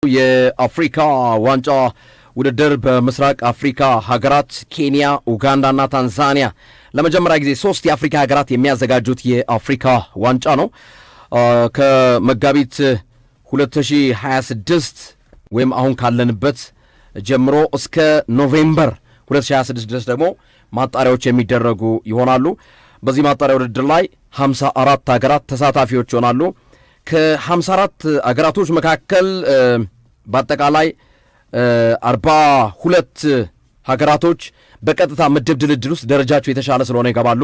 የአፍሪካ ዋንጫ ውድድር በምስራቅ አፍሪካ ሀገራት ኬንያ፣ ኡጋንዳና ታንዛኒያ ለመጀመሪያ ጊዜ 3 የአፍሪካ ሀገራት የሚያዘጋጁት የአፍሪካ ዋንጫ ነው። ከመጋቢት 2026 ወይም አሁን ካለንበት ጀምሮ እስከ ኖቬምበር 2026 ድረስ ደግሞ ማጣሪያዎች የሚደረጉ ይሆናሉ። በዚህ ማጣሪያ ውድድር ላይ 54 ሀገራት ተሳታፊዎች ይሆናሉ። ከ54 ሀገራቶች መካከል በአጠቃላይ 42 ሀገራቶች በቀጥታ ምድብ ድልድል ውስጥ ደረጃቸው የተሻለ ስለሆነ ይገባሉ።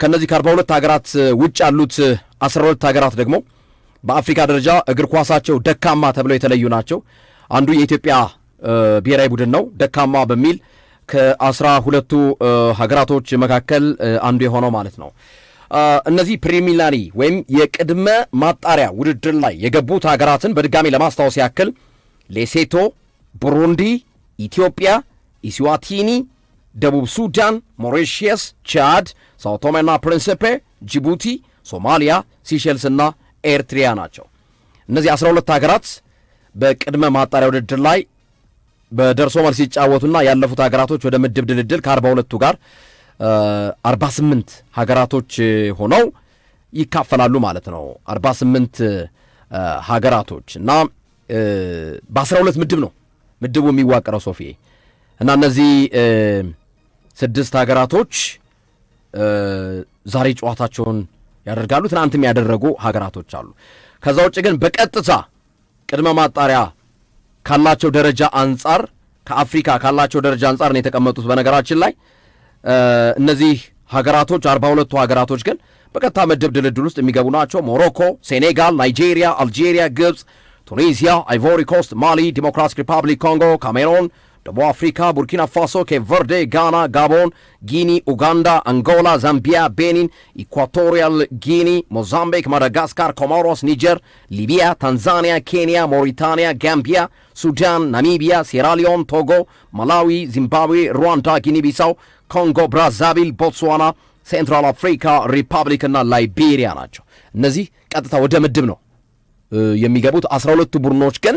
ከነዚህ ከ42 ሀገራት ውጭ ያሉት 12 ሀገራት ደግሞ በአፍሪካ ደረጃ እግር ኳሳቸው ደካማ ተብለው የተለዩ ናቸው። አንዱ የኢትዮጵያ ብሔራዊ ቡድን ነው ደካማ በሚል ከ12ቱ ሀገራቶች መካከል አንዱ የሆነው ማለት ነው። እነዚህ ፕሪሊሚናሪ ወይም የቅድመ ማጣሪያ ውድድር ላይ የገቡት ሀገራትን በድጋሚ ለማስታወስ ያክል ሌሴቶ፣ ቡሩንዲ፣ ኢትዮጵያ፣ ኢስዋቲኒ፣ ደቡብ ሱዳን፣ ሞሪሺየስ፣ ቻድ፣ ሳኦ ቶሜና ፕሪንሲፔ፣ ጅቡቲ፣ ሶማሊያ፣ ሲሼልስ እና ኤርትሪያ ናቸው። እነዚህ 12 ሀገራት በቅድመ ማጣሪያ ውድድር ላይ በደርሶ መልስ ሲጫወቱና ያለፉት ሀገራቶች ወደ ምድብ ድልድል ከ42ቱ ጋር 48 ሀገራቶች ሆነው ይካፈላሉ ማለት ነው። 48 ሀገራቶች እና በ12 ምድብ ነው ምድቡ የሚዋቀረው ሶፊ እና እነዚህ 6 ሀገራቶች ዛሬ ጨዋታቸውን ያደርጋሉ። ትናንትም ያደረጉ ሀገራቶች አሉ። ከዛ ውጭ ግን በቀጥታ ቅድመ ማጣሪያ ካላቸው ደረጃ አንጻር ከአፍሪካ ካላቸው ደረጃ አንጻር ነው የተቀመጡት። በነገራችን ላይ እነዚህ ሀገራቶች 42ቱ ሀገራቶች ግን በቀጥታ ምድብ ድልድል ውስጥ የሚገቡ ናቸው። ሞሮኮ፣ ሴኔጋል፣ ናይጄሪያ፣ አልጄሪያ፣ ግብፅ፣ ቱኒዚያ፣ አይቮሪ ኮስት፣ ማሊ፣ ዲሞክራቲክ ሪፐብሊክ ኮንጎ፣ ካሜሮን፣ ደቡብ አፍሪካ፣ ቡርኪና ፋሶ፣ ኬፕ ቨርዴ፣ ጋና፣ ጋቦን፣ ጊኒ፣ ኡጋንዳ፣ አንጎላ፣ ዛምቢያ፣ ቤኒን፣ ኢኳቶሪያል ጊኒ፣ ሞዛምቢክ፣ ማዳጋስካር፣ ኮሞሮስ፣ ኒጀር፣ ሊቢያ፣ ታንዛኒያ፣ ኬንያ፣ ሞሪታንያ፣ ጋምቢያ፣ ሱዳን፣ ናሚቢያ፣ ሴራሊዮን፣ ቶጎ፣ ማላዊ፣ ዚምባብዌ፣ ሩዋንዳ፣ ጊኒ ቢሳው፣ ኮንጎ ብራዛቪል፣ ቦትስዋና፣ ሴንትራል አፍሪካ ሪፐብሊክ እና ላይቤሪያ ናቸው። እነዚህ ቀጥታ ወደ ምድብ ነው የሚገቡት። 12ቱ ቡድኖች ግን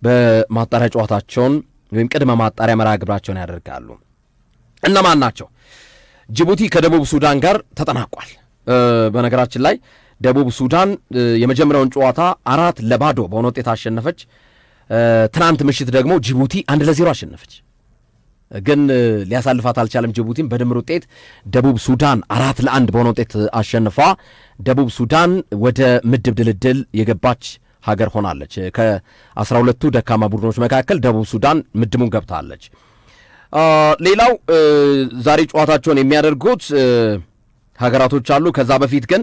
በማጣሪያ ጨዋታቸውን ወይም ቅድመ ማጣሪያ መርሃ ግብራቸውን ያደርጋሉ። እነማን ናቸው? ጅቡቲ ከደቡብ ሱዳን ጋር ተጠናቋል። በነገራችን ላይ ደቡብ ሱዳን የመጀመሪያውን ጨዋታ 4-0 በሆነ ውጤት አሸነፈች። ትናንት ምሽት ደግሞ ጅቡቲ 1-0 አሸነፈች። ግን ሊያሳልፋት አልቻለም። ጅቡቲም በድምር ውጤት ደቡብ ሱዳን 4-1 በሆነ ውጤት አሸንፋ ደቡብ ሱዳን ወደ ምድብ ድልድል የገባች ሀገር ሆናለች። ከ12ቱ ደካማ ቡድኖች መካከል ደቡብ ሱዳን ምድቡን ገብታለች። ሌላው ዛሬ ጨዋታቸውን የሚያደርጉት ሀገራቶች አሉ። ከዛ በፊት ግን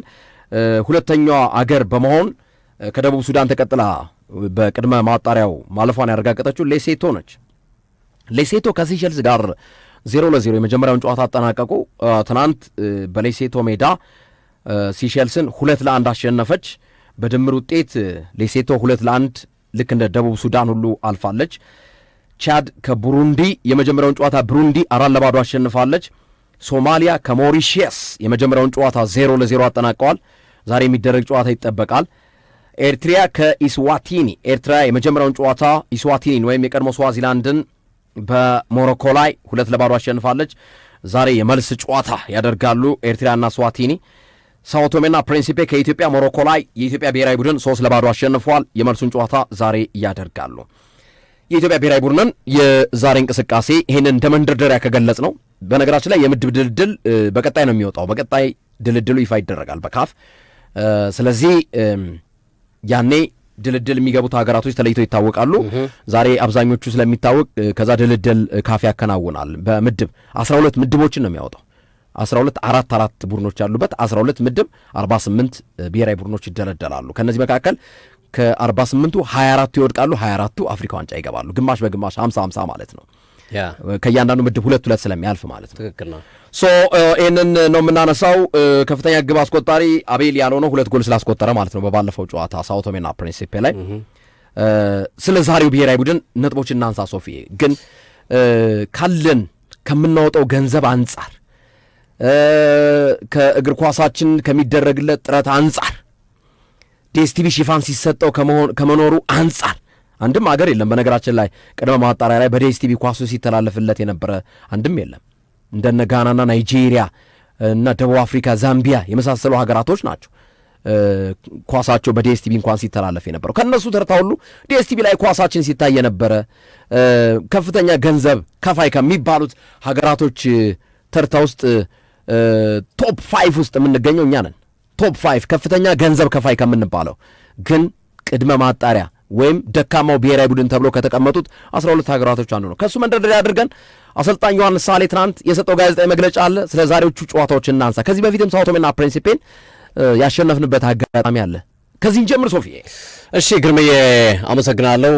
ሁለተኛዋ አገር በመሆን ከደቡብ ሱዳን ተቀጥላ በቅድመ ማጣሪያው ማለፏን ያረጋገጠችው ሌሴቶ ነች። ሌሴቶ ከሲሸልስ ጋር 0-0 የመጀመሪያውን ጨዋታ አጠናቀቁ። ትናንት በሌሴቶ ሜዳ ሲሸልስን 2-1 አሸነፈች። በድምር ውጤት ሌሴቶ 2-1 ልክ እንደ ደቡብ ሱዳን ሁሉ አልፋለች። ቻድ ከቡሩንዲ የመጀመሪያውን ጨዋታ ብሩንዲ 4-0 አሸንፋለች። ሶማሊያ ከሞሪሺየስ የመጀመሪያውን ጨዋታ 0-0 አጠናቀዋል። ዛሬ የሚደረግ ጨዋታ ይጠበቃል። ኤርትሪያ ከኢስዋቲኒ ኤርትራ የመጀመሪያውን ጨዋታ ኢስዋቲኒን ወይም የቀድሞ ስዋዚላንድን በሞሮኮ ላይ 2-0 አሸንፋለች። ዛሬ የመልስ ጨዋታ ያደርጋሉ ኤርትራና ስዋቲኒ። ሳኦ ቶሜና ፕሪንሲፔ ከኢትዮጵያ ሞሮኮ ላይ የኢትዮጵያ ብሔራዊ ቡድን 3-0 አሸንፏል። የመልሱን ጨዋታ ዛሬ ያደርጋሉ። የኢትዮጵያ ብሔራዊ ቡድንን የዛሬ እንቅስቃሴ ይህንን እንደ መንደርደሪያ ከገለጽ ነው። በነገራችን ላይ የምድብ ድልድል በቀጣይ ነው የሚወጣው። በቀጣይ ድልድሉ ይፋ ይደረጋል በካፍ። ስለዚህ ያኔ ድልድል የሚገቡት ሀገራቶች ተለይተው ይታወቃሉ። ዛሬ አብዛኞቹ ስለሚታወቅ ከዛ ድልድል ካፍ ያከናውናል። በምድብ 12 ምድቦችን ነው የሚያወጣው። 12 4 ቡድኖች ያሉበት 12 ምድብ 48 ብሔራዊ ቡድኖች ይደለደላሉ። ከነዚህ መካከል ከ48ቱ 24ቱ ይወድቃሉ፣ 24ቱ አፍሪካ ዋንጫ ይገባሉ። ግማሽ በግማሽ 50-50 ማለት ነው። ከእያንዳንዱ ምድብ 2-2 ስለሚያልፍ ማለት ነው። ትክክል ነው። ይህንን ነው የምናነሳው። ከፍተኛ ግብ አስቆጣሪ አቤል ያልሆነው 2 ጎል ስላስቆጠረ ማለት ነው በባለፈው ጨዋታ ሳኦ ቶሜና ፕሪንሲፔ ላይ። ስለ ዛሬው ብሔራዊ ቡድን ነጥቦች እናንሳ ሶፊ። ግን ካለን ከምናወጣው ገንዘብ አንጻር ከእግር ኳሳችን ከሚደረግለት ጥረት አንጻር ዲኤስቲቪ ሽፋን ሲሰጠው ከመኖሩ አንጻር አንድም ሀገር የለም በነገራችን ላይ ቅድመ ማጣሪያ ላይ በዲኤስቲቪ ኳሱ ሲተላለፍለት የነበረ አንድም የለም። እንደነ ጋናና ናይጄሪያ እና ደቡብ አፍሪካ፣ ዛምቢያ የመሳሰሉ ሀገራቶች ናቸው ኳሳቸው በዲኤስቲቪ እንኳን ሲተላለፍ የነበረው። ከነሱ ተርታ ሁሉ ዲኤስቲቪ ላይ ኳሳችን ሲታይ የነበረ ከፍተኛ ገንዘብ ከፋይ ከሚባሉት ሀገራቶች ተርታ ውስጥ ቶፕ 5 ውስጥ የምንገኘው እኛ ነን። ቶፕ 5 ከፍተኛ ገንዘብ ከፋይ ከምንባለው ግን ቅድመ ማጣሪያ ወይም ደካማው ብሔራዊ ቡድን ተብሎ ከተቀመጡት 12 ሀገራቶች አንዱ ነው። ከሱ መንደርደሪያ አድርገን አሰልጣኝ ዮሐንስ ሳሌ ትናንት የሰጠው ጋዜጣዊ መግለጫ አለ። ስለ ዛሬዎቹ ጨዋታዎች እናንሳ። ከዚህ በፊትም ሳኦ ቶሜና ፕሪንሲፔን ያሸነፍንበት አጋጣሚ አለ። ከዚህን ጀምር ሶፊ። እሺ ግርምዬ አመሰግናለሁ።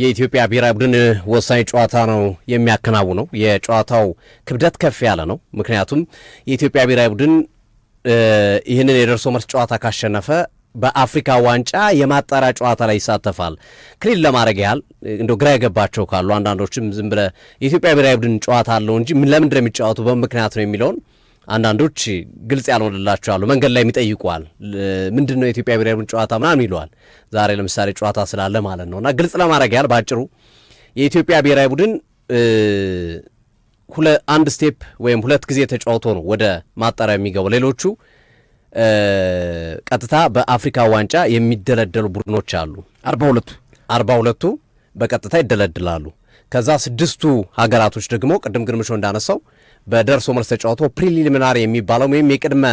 የኢትዮጵያ ብሔራዊ ቡድን ወሳኝ ጨዋታ ነው የሚያከናውነው። የጨዋታው ክብደት ከፍ ያለ ነው። ምክንያቱም የኢትዮጵያ ብሔራዊ ቡድን ይህንን የደርሶ መልስ ጨዋታ ካሸነፈ በአፍሪካ ዋንጫ የማጣሪያ ጨዋታ ላይ ይሳተፋል። ክሊል ለማድረግ ያህል እንደው ግራ የገባቸው ካሉ አንዳንዶችም ዝም ብለ የኢትዮጵያ ብሔራዊ ቡድን ጨዋታ አለው እንጂ ለምንድን ነው የሚጫወቱ በምክንያት ነው የሚለውን አንዳንዶች ግልጽ ያልሆነላቸው አሉ። መንገድ ላይ የሚጠይቋል። ምንድን ነው የኢትዮጵያ ብሔራዊ ቡድን ጨዋታ ምናምን ይለዋል። ዛሬ ለምሳሌ ጨዋታ ስላለ ማለት ነው። እና ግልጽ ለማድረግ ያህል ባጭሩ የኢትዮጵያ ብሔራዊ ቡድን አንድ ስቴፕ ወይም ሁለት ጊዜ ተጫውቶ ነው ወደ ማጣሪያ የሚገባው። ሌሎቹ ቀጥታ በአፍሪካ ዋንጫ የሚደለደሉ ቡድኖች አሉ። 42ቱ በቀጥታ ይደለድላሉ። ከዛ 6ቱ ሀገራቶች ደግሞ ቅድም ግርምሾ እንዳነሳው በደርሶ መልስ ተጫውቶ ፕሪሊሚናሪ የሚባለው ወይም የቅድመ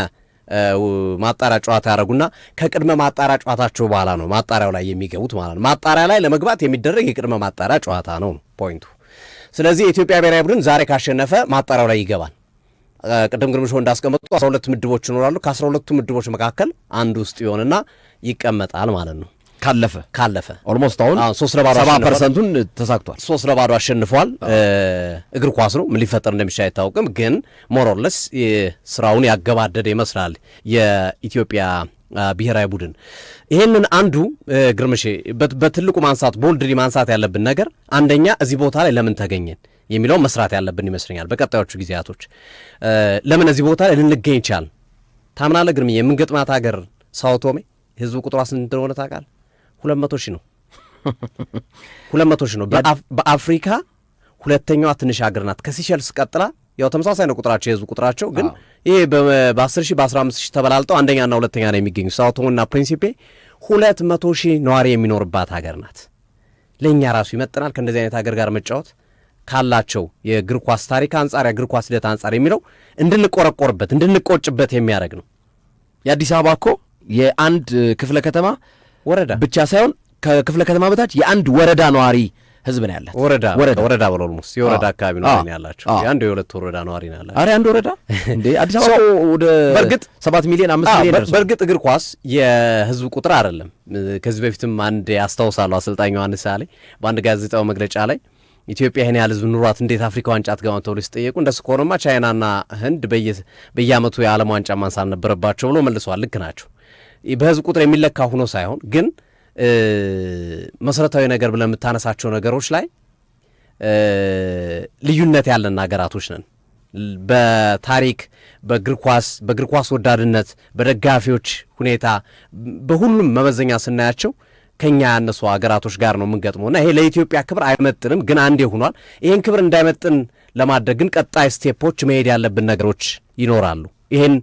ማጣሪያ ጨዋታ ያደረጉና ከቅድመ ማጣሪያ ጨዋታቸው በኋላ ነው ማጣሪያው ላይ የሚገቡት ማለት ነው። ማጣሪያ ላይ ለመግባት የሚደረግ የቅድመ ማጣሪያ ጨዋታ ነው ፖይንቱ። ስለዚህ የኢትዮጵያ ብሔራዊ ቡድን ዛሬ ካሸነፈ ማጣሪያው ላይ ይገባል። ቅድም ግርምሾ እንዳስቀመጡ 12 ምድቦች ይኖራሉ። ከ12ቱ ምድቦች መካከል አንድ ውስጥ ይሆንና ይቀመጣል ማለት ነው። ካለፈ ኦልሞስት አሁን 70%ቱን ተሳክቷል። 3-0 አሸንፏል። እግር ኳስ ነው፣ ምን ሊፈጠር እንደሚችል አይታወቅም። ግን ሞሮለስ ስራውን ያገባደደ ይመስላል የኢትዮጵያ ብሔራዊ ቡድን። ይህንን አንዱ ግርምሼ በትልቁ ቦልድሊ ማንሳት ያለብን ነገር አንደኛ እዚህ ቦታ ላይ ለምን ተገኘን የሚለው መስራት ያለብን ይመስለኛል። በቀጣዮቹ ጊዜያቶች ለምን እዚህ ቦታ ላይ ልንገኝ ቻል ታምናለህ ግርምዬ? የምንገጥማት ሀገር ሳኦ ቶሜ ህዝቡ ቁጥሯ ስንት እንደሆነ ታውቃለህ? 200,000 ነው። 200,000 ነው። በአፍሪካ ሁለተኛዋ ትንሽ ሀገር ናት። ከሲሸልስ ቀጥላ ያው ተመሳሳይ ነው ቁጥራቸው፣ የህዝቡ ቁጥራቸው ግን ይሄ በ10,000 በ15,000 ተበላልጠው አንደኛና ሁለተኛ ነው የሚገኙ። ሳኦ ቶሜና ፕሪንሲፔ 200,000 ነዋሪ የሚኖርባት ሀገር ናት። ለእኛ ራሱ ይመጥናል ከእንደዚህ አይነት ሀገር ጋር መጫወት ካላቸው የእግር ኳስ ታሪክ አንጻር የእግር ኳስ ሂደት አንጻር የሚለው እንድንቆረቆርበት እንድንቆጭበት የሚያደርግ ነው። የአዲስ አበባ እኮ የአንድ ክፍለ ከተማ ወረዳ ብቻ ሳይሆን ከክፍለ ከተማ በታች የአንድ ወረዳ ነዋሪ ህዝብ ነው ያላት። ወረዳ በሎልሙስ የወረዳ አካባቢ ነው ያላቸው። የአንድ የሁለት ወረዳ ነዋሪ ነው ያላቸው። አረ አንድ ወረዳ እንዴ አዲስ አበባ ወደ በርግጥ 7 ሚሊዮን 5 ሚሊዮን ደርሷል። በርግጥ እግር ኳስ የህዝብ ቁጥር አይደለም። ከዚህ በፊትም አንድ ያስታውሳለሁ አሰልጣኙ ዮሐንስ ሳሌ በአንድ ጋዜጣው መግለጫ ላይ ኢትዮጵያ ይሄን ያህል ህዝብ ኑሯት እንዴት አፍሪካ ዋንጫ አትገባም ተብሎ ሲጠየቁ እንደሱ ከሆነማ ቻይናና ህንድ በየአመቱ የዓለም ዋንጫ ማንሳት ነበረባቸው ብሎ መልሰዋል። ልክ ናቸው። በህዝብ ቁጥር የሚለካ ሆኖ ሳይሆን ግን መሰረታዊ ነገር ብለን የምታነሳቸው ነገሮች ላይ ልዩነት ያለን ሀገራቶች ነን። በታሪክ በእግር ኳስ ወዳድነት፣ በደጋፊዎች ሁኔታ፣ በሁሉም መመዘኛ ስናያቸው ከኛ ያነሱ ሀገራቶች ጋር ነው የምንገጥመውና ይሄ ለኢትዮጵያ ክብር አይመጥንም። ግን አንዴ ሆኗል። ይሄን ክብር እንዳይመጥን ለማድረግ ግን ቀጣይ ስቴፖች መሄድ ያለብን ነገሮች ይኖራሉ። ይሄን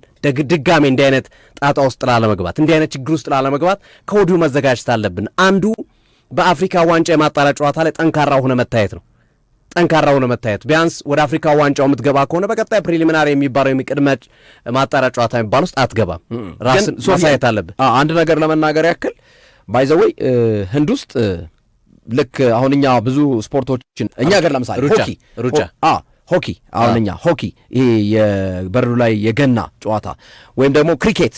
ድጋሜ እንዲህ አይነት ጣጣ ውስጥ ላለመግባት፣ እንዲህ አይነት ችግር ውስጥ ላለመግባት ከወዲሁ መዘጋጀት አለብን። አንዱ በአፍሪካ ዋንጫ የማጣሪያ ጨዋታ ላይ ጠንካራ ሆነ መታየት ነው። ጠንካራ ሆነ መታየት ቢያንስ ወደ አፍሪካ ዋንጫው የምትገባ ከሆነ በቀጣይ ፕሪሊሚናሪ የሚባለው የሚቅድመ ማጣሪያ ጨዋታ የሚባል ውስጥ አትገባም። ራስን ማሳየት አለብን። አንድ ነገር ለመናገር ያክል ባይዘወይ ህንድ ውስጥ ልክ አሁን እኛ ብዙ ስፖርቶችን እኛ ሀገር ለምሳሌ ሆኪ አሁን እኛ ሆኪ ይሄ የበረዶ ላይ የገና ጨዋታ ወይም ደግሞ ክሪኬት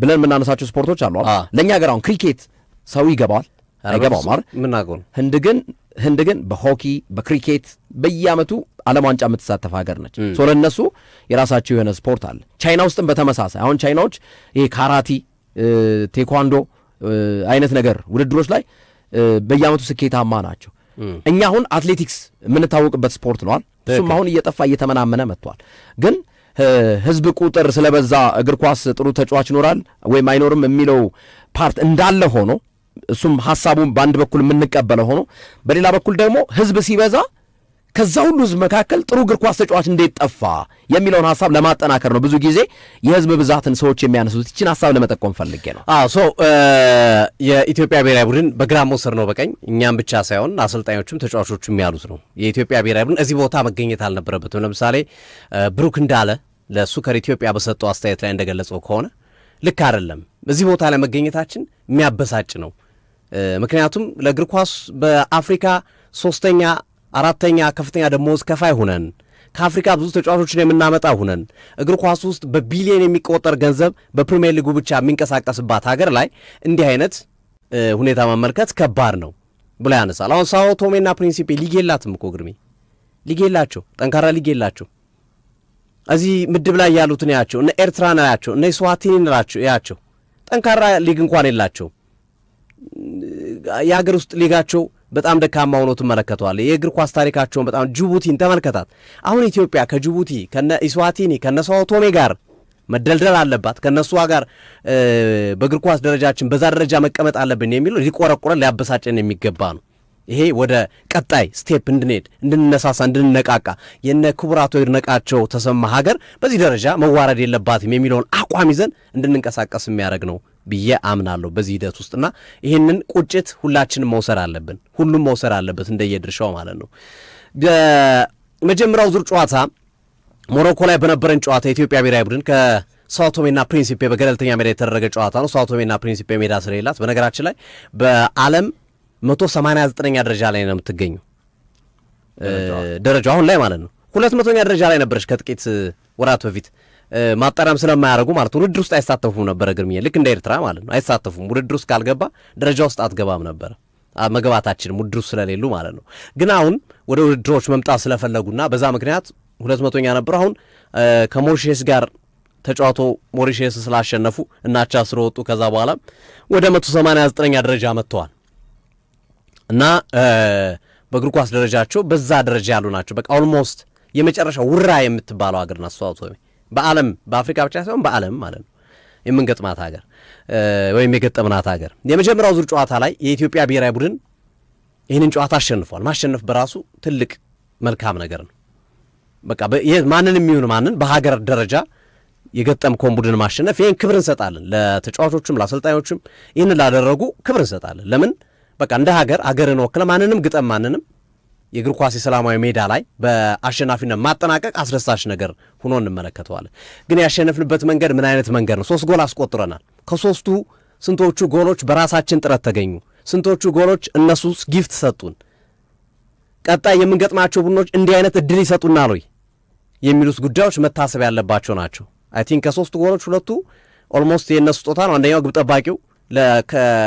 ብለን የምናነሳቸው ስፖርቶች አሉ። ለእኛ ሀገር አሁን ክሪኬት ሰው ይገባዋል አይገባው ማለት ምናገሩ። ህንድ ግን በሆኪ በክሪኬት በየአመቱ ዓለም ዋንጫ የምትሳተፍ ሀገር ነች። ለእነሱ የራሳቸው የሆነ ስፖርት አለ። ቻይና ውስጥም በተመሳሳይ አሁን ቻይናዎች ይሄ ካራቲ፣ ቴኳንዶ አይነት ነገር ውድድሮች ላይ በየአመቱ ስኬታማ ናቸው። እኛ አሁን አትሌቲክስ የምንታወቅበት ስፖርት ነዋል። እሱም አሁን እየጠፋ እየተመናመነ መጥቷል። ግን ህዝብ ቁጥር ስለበዛ እግር ኳስ ጥሩ ተጫዋች ይኖራል ወይም አይኖርም የሚለው ፓርት እንዳለ ሆኖ እሱም ሐሳቡን በአንድ በኩል የምንቀበለው ሆኖ በሌላ በኩል ደግሞ ህዝብ ሲበዛ ከዛ ሁሉ ህዝብ መካከል ጥሩ እግር ኳስ ተጫዋች እንዴት ጠፋ የሚለውን ሐሳብ ለማጠናከር ነው ብዙ ጊዜ የህዝብ ብዛትን ሰዎች የሚያነሱት። ይችን ሐሳብ ለመጠቆም ፈልጌ ነው። የኢትዮጵያ ብሔራዊ ቡድን በግራ መውሰድ ነው በቀኝ እኛም ብቻ ሳይሆን አሰልጣኞቹም ተጫዋቾቹም ያሉት ነው። የኢትዮጵያ ብሔራዊ ቡድን እዚህ ቦታ መገኘት አልነበረበትም። ለምሳሌ ብሩክ እንዳለ ለሱ ከኢትዮጵያ በሰጠው አስተያየት ላይ እንደገለጸው ከሆነ ልክ አይደለም፣ እዚህ ቦታ ላይ መገኘታችን የሚያበሳጭ ነው። ምክንያቱም ለእግር ኳስ በአፍሪካ 3ኛ 4ኛ ከፍተኛ ደሞዝ ከፋይ ሁነን ከአፍሪካ ብዙ ተጫዋቾችን የምናመጣ ሁነን እግር ኳስ ውስጥ በቢሊዮን የሚቆጠር ገንዘብ በፕሪሚየር ሊጉ ብቻ የሚንቀሳቀስባት ሀገር ላይ እንዲህ አይነት ሁኔታ መመልከት ከባድ ነው ብሎ ያነሳል። አሁን ሳኦ ቶሜና ፕሪንሲፔ ሊግ የላትም እኮ ግርሜ፣ ሊግ የላቸው፣ ጠንካራ ሊግ የላቸው። እዚህ ምድብ ላይ ያሉትን ያቸው እነ ኤርትራ ነው ያቸው እነ ስዋቲኒ ናቸው ያቸው፣ ጠንካራ ሊግ እንኳን የላቸው። የሀገር ውስጥ ሊጋቸው በጣም ደካማ ሆኖ ትመለከተዋለህ። የእግር ኳስ ታሪካቸውን በጣም ጅቡቲን ተመልከታት። አሁን ኢትዮጵያ ከጅቡቲ ከነ ኢስዋቲኒ ከነ ሳኦ ቶሜ ጋር መደልደል አለባት፣ ከነሱ ጋር በእግር ኳስ ደረጃችን በዛ ደረጃ መቀመጥ አለብን የሚለው ሊቆረቆረን ሊያበሳጨን የሚገባ ነው። ይሄ ወደ ቀጣይ ስቴፕ እንድንሄድ እንድንነሳሳ እንድንነቃቃ የነ ክቡራቶ ይድነቃቸው ተሰማ ሀገር በዚህ ደረጃ መዋረድ የለባትም የሚለውን አቋም ይዘን እንድንንቀሳቀስ የሚያደርግ ነው ብዬ አምናለሁ በዚህ ሂደት ውስጥና ይህንን ቁጭት ሁላችንም መውሰድ አለብን፣ ሁሉም መውሰድ አለበት እንደየድርሻው ማለት ነው። መጀመሪያው ዙር ጨዋታ ሞሮኮ ላይ በነበረን ጨዋታ የኢትዮጵያ ብሔራዊ ቡድን ከሳኦ ቶሜና ፕሪንሲፔ በገለልተኛ ሜዳ የተደረገ ጨዋታ ነው። ሳኦ ቶሜና ፕሪንሲፔ ሜዳ ስለሌላት በነገራችን ላይ በዓለም 189ኛ ደረጃ ላይ ነው የምትገኘው ደረጃው አሁን ላይ ማለት ነው። 200ኛ ደረጃ ላይ ነበረች ከጥቂት ወራት በፊት ማጣሪያም ስለማያደርጉ ማለት ነው ውድድር ውስጥ አይሳተፉም ነበረ ግርምዬ፣ ልክ እንደ ኤርትራ ማለት ነው አይሳተፉም። ውድድር ውስጥ ካልገባ ደረጃ ውስጥ አትገባም ነበረ መግባታችን ውድድር ውስጥ ስለሌሉ ማለት ነው። ግን አሁን ወደ ውድድሮች መምጣት ስለፈለጉና በዛ ምክንያት 200ኛ ነበሩ። አሁን ከሞሪሼስ ጋር ተጫዋቶ ሞሪሼስ ስላሸነፉ እናቻ ስለወጡ ከዛ በኋላ ወደ 189ኛ ደረጃ መጥተዋል እና በእግር ኳስ ደረጃቸው በዛ ደረጃ ያሉ ናቸው። በቃ ኦልሞስት የመጨረሻ ውራ የምትባለው ሀገር ናት ሳኦ ቶሜ። በዓለም በአፍሪካ ብቻ ሳይሆን በዓለም ማለት ነው የምንገጥማት ሀገር ወይም የገጠምናት ሀገር። የመጀመሪያው ዙር ጨዋታ ላይ የኢትዮጵያ ብሔራዊ ቡድን ይህንን ጨዋታ አሸንፏል። ማሸነፍ በራሱ ትልቅ መልካም ነገር ነው። በቃ ማንንም ይሁን ማንን በሀገር ደረጃ የገጠምከውን ቡድን ማሸነፍ ይህን ክብር እንሰጣለን። ለተጫዋቾችም ለአሰልጣኞችም ይህን ላደረጉ ክብር እንሰጣለን። ለምን በቃ እንደ ሀገር አገርን ወክለ ማንንም ግጠም ማንንም የእግር ኳስ የሰላማዊ ሜዳ ላይ በአሸናፊነት ማጠናቀቅ አስደሳች ነገር ሆኖ እንመለከተዋለን። ግን ያሸነፍንበት መንገድ ምን አይነት መንገድ ነው? 3 ጎል አስቆጥረናል። ከ3ቱ ስንቶቹ ጎሎች በራሳችን ጥረት ተገኙ? ስንቶቹ ጎሎች እነሱ ጊፍት ሰጡን? ቀጣይ የምንገጥማቸው ቡድኖች እንዲህ አይነት እድል ይሰጡናል ወይ የሚሉት ጉዳዮች መታሰብ ያለባቸው ናቸው። አይ ቲንክ ከ3 ጎሎች 2ቱ ኦልሞስት የእነሱ ስጦታ ነው። አንደኛው ግብ ጠባቂው